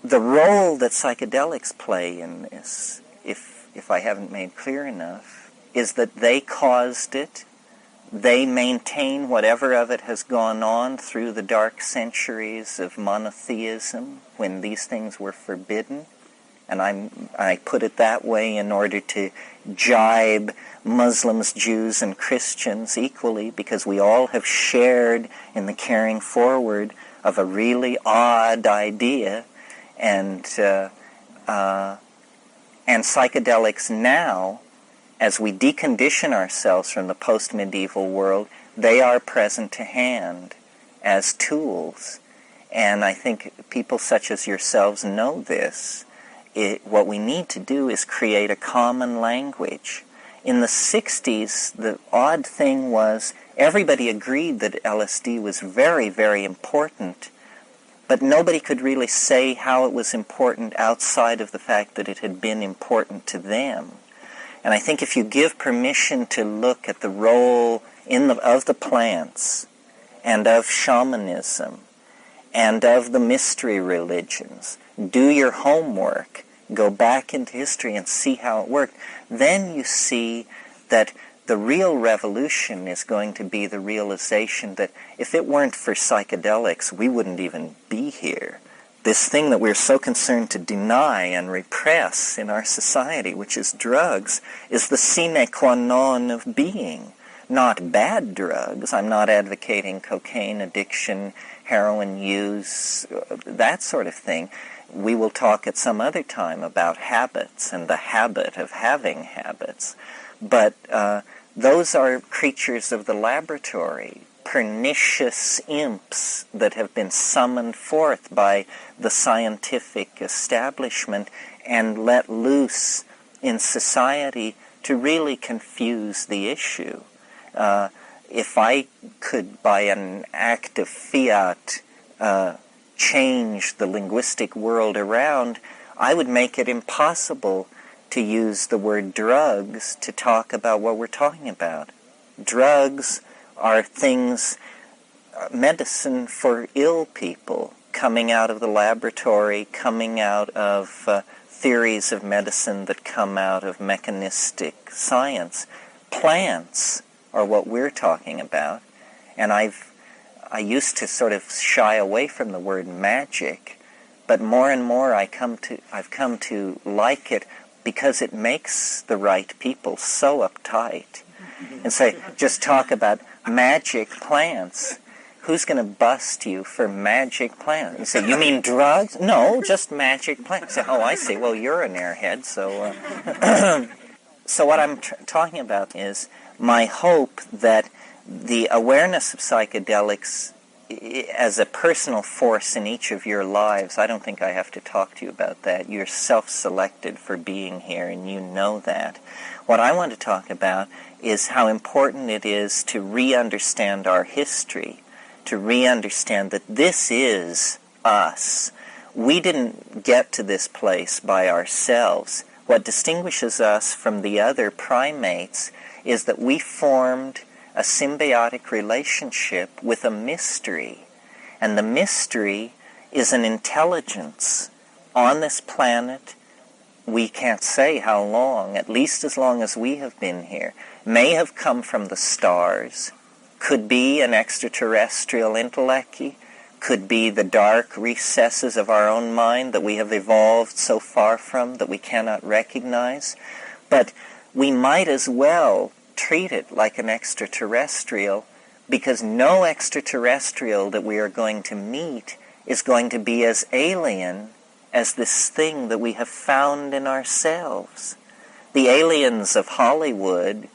The role that psychedelics play in this, if I haven't made clear enough, is that they caused it. They maintain whatever of it has gone on through the dark centuries of monotheism when these things were forbidden. And I put it that way in order to jibe Muslims, Jews, and Christians equally, because we all have shared in the carrying forward of a really odd idea. And psychedelics now, as we decondition ourselves from the post-medieval world, they are present to hand as tools. And I think people such as yourselves know this. What we need to do is create a common language. In the 60s, the odd thing was everybody agreed that LSD was very, very important, but nobody could really say how it was important outside of the fact that it had been important to them. And I think if you give permission to look at the role of the plants and of shamanism and of the mystery religions, do your homework, go back into history and see how it worked, then you see that the real revolution is going to be the realization that if it weren't for psychedelics, we wouldn't even be here. This thing that we're so concerned to deny and repress in our society, which is drugs, is the sine qua non of being. Not bad drugs. I'm not advocating cocaine addiction, heroin use, that sort of thing. We will talk at some other time about habits and the habit of having habits. But those are creatures of the laboratory, pernicious imps that have been summoned forth by the scientific establishment and let loose in society to really confuse the issue. If I could, by an act of fiat, change the linguistic world around, I would make it impossible to use the word drugs to talk about what we're talking about. Drugs are things, medicine for ill people, coming out of the laboratory, coming out of theories of medicine that come out of mechanistic science. Plants are what we're talking about, and I used to sort of shy away from the word magic, but more and more I've come to like it because it makes the right people so uptight and say, just talk about magic plants. Who's going to bust you for magic plants? You say, you mean drugs? No, just magic plants. You say, oh, I see. Well, you're an airhead, so... So what I'm talking about is my hope that the awareness of psychedelics as a personal force in each of your lives, I don't think I have to talk to you about that. You're self-selected for being here, and you know that. What I want to talk about is how important it is to re-understand our history, to re-understand that this is us. We didn't get to this place by ourselves. What distinguishes us from the other primates is that we formed a symbiotic relationship with a mystery. And the mystery is an intelligence on this planet. We can't say how long, at least as long as we have been here, may have come from the stars, could be an extraterrestrial intellect, could be the dark recesses of our own mind that we have evolved so far from that we cannot recognize. But we might as well treat it like an extraterrestrial, because no extraterrestrial that we are going to meet is going to be as alien as this thing that we have found in ourselves. The aliens of Hollywood,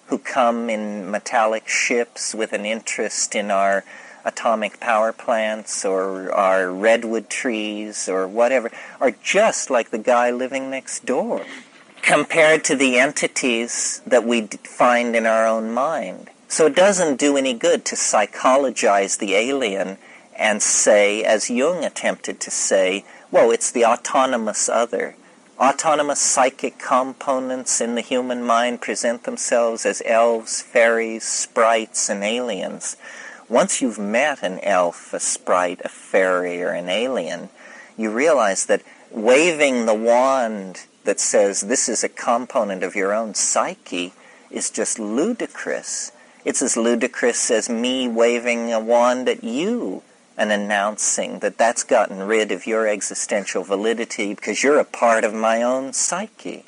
who come in metallic ships with an interest in our atomic power plants or our redwood trees or whatever are just like the guy living next door compared to the entities that we find in our own mind. So it doesn't do any good to psychologize the alien and say, as Jung attempted to say, whoa, it's the autonomous other. Autonomous psychic components in the human mind present themselves as elves, fairies, sprites, and aliens. Once you've met an elf, a sprite, a fairy, or an alien, you realize that waving the wand that says this is a component of your own psyche is just ludicrous. It's as ludicrous as me waving a wand at you and announcing that that's gotten rid of your existential validity because you're a part of my own psyche.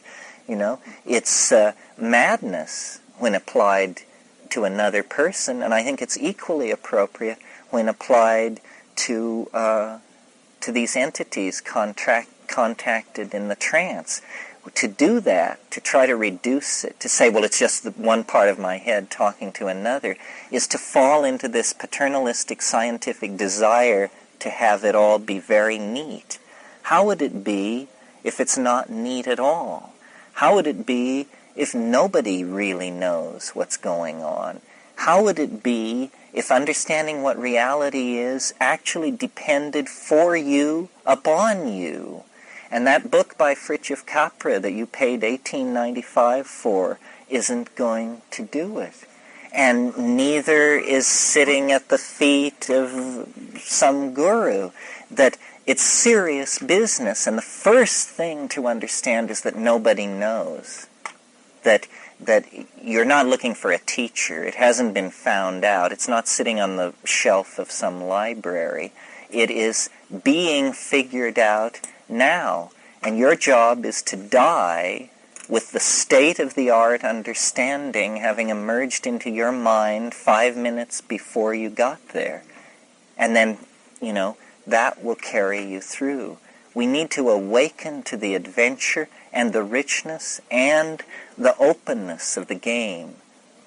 You know, it's madness when applied to another person, and I think it's equally appropriate when applied to these entities contacted in the trance. To do that, to try to reduce it, to say, well, it's just the one part of my head talking to another, is to fall into this paternalistic scientific desire to have it all be very neat. How would it be if it's not neat at all? How would it be if nobody really knows what's going on? How would it be if understanding what reality is actually depended for you upon you? And that book by Fritjof Capra that you paid $18.95 for isn't going to do it. And neither is sitting at the feet of some guru. That it's serious business. And the first thing to understand is that nobody knows. That you're not looking for a teacher. It hasn't been found out. It's not sitting on the shelf of some library. It is being figured out now. And your job is to die with the state-of-the-art understanding having emerged into your mind 5 minutes before you got there. And then, that will carry you through. We need to awaken to the adventure and the richness and the openness of the game.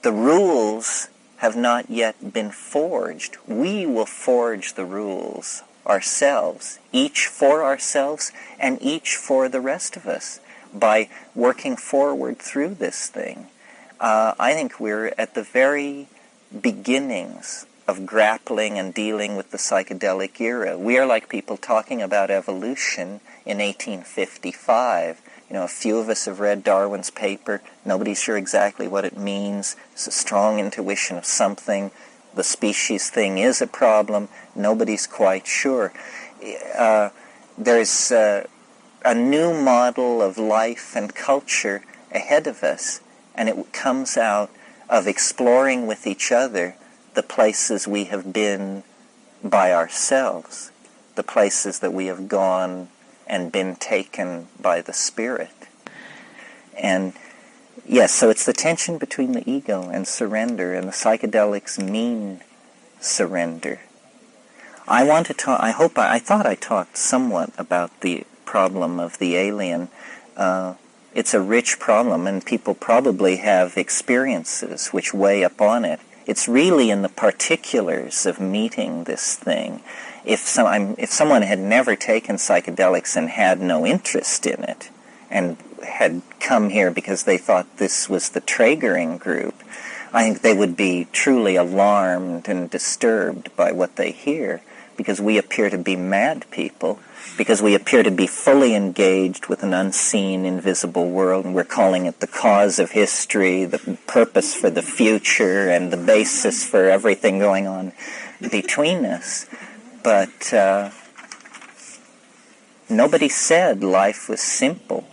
The rules have not yet been forged. We will forge the rules ourselves, each for ourselves and each for the rest of us, by working forward through this thing. I think we're at the very beginnings of grappling and dealing with the psychedelic era. We are like people talking about evolution in 1855. A few of us have read Darwin's paper. Nobody's sure exactly what it means. It's a strong intuition of something. The species thing is a problem. Nobody's quite sure. There's a new model of life and culture ahead of us, and it comes out of exploring with each other the places we have been by ourselves, the places that we have gone and been taken by the Spirit. And yes, so it's the tension between the ego and surrender, and the psychedelics mean surrender. I thought I talked somewhat about the problem of the alien. It's a rich problem, and people probably have experiences which weigh upon it. It's really in the particulars of meeting this thing. If someone had never taken psychedelics and had no interest in it, and had come here because they thought this was the Traegering group, I think they would be truly alarmed and disturbed by what they hear, because we appear to be mad people, because we appear to be fully engaged with an unseen, invisible world, and we're calling it the cause of history, the purpose for the future, and the basis for everything going on between us. But nobody said life was simple.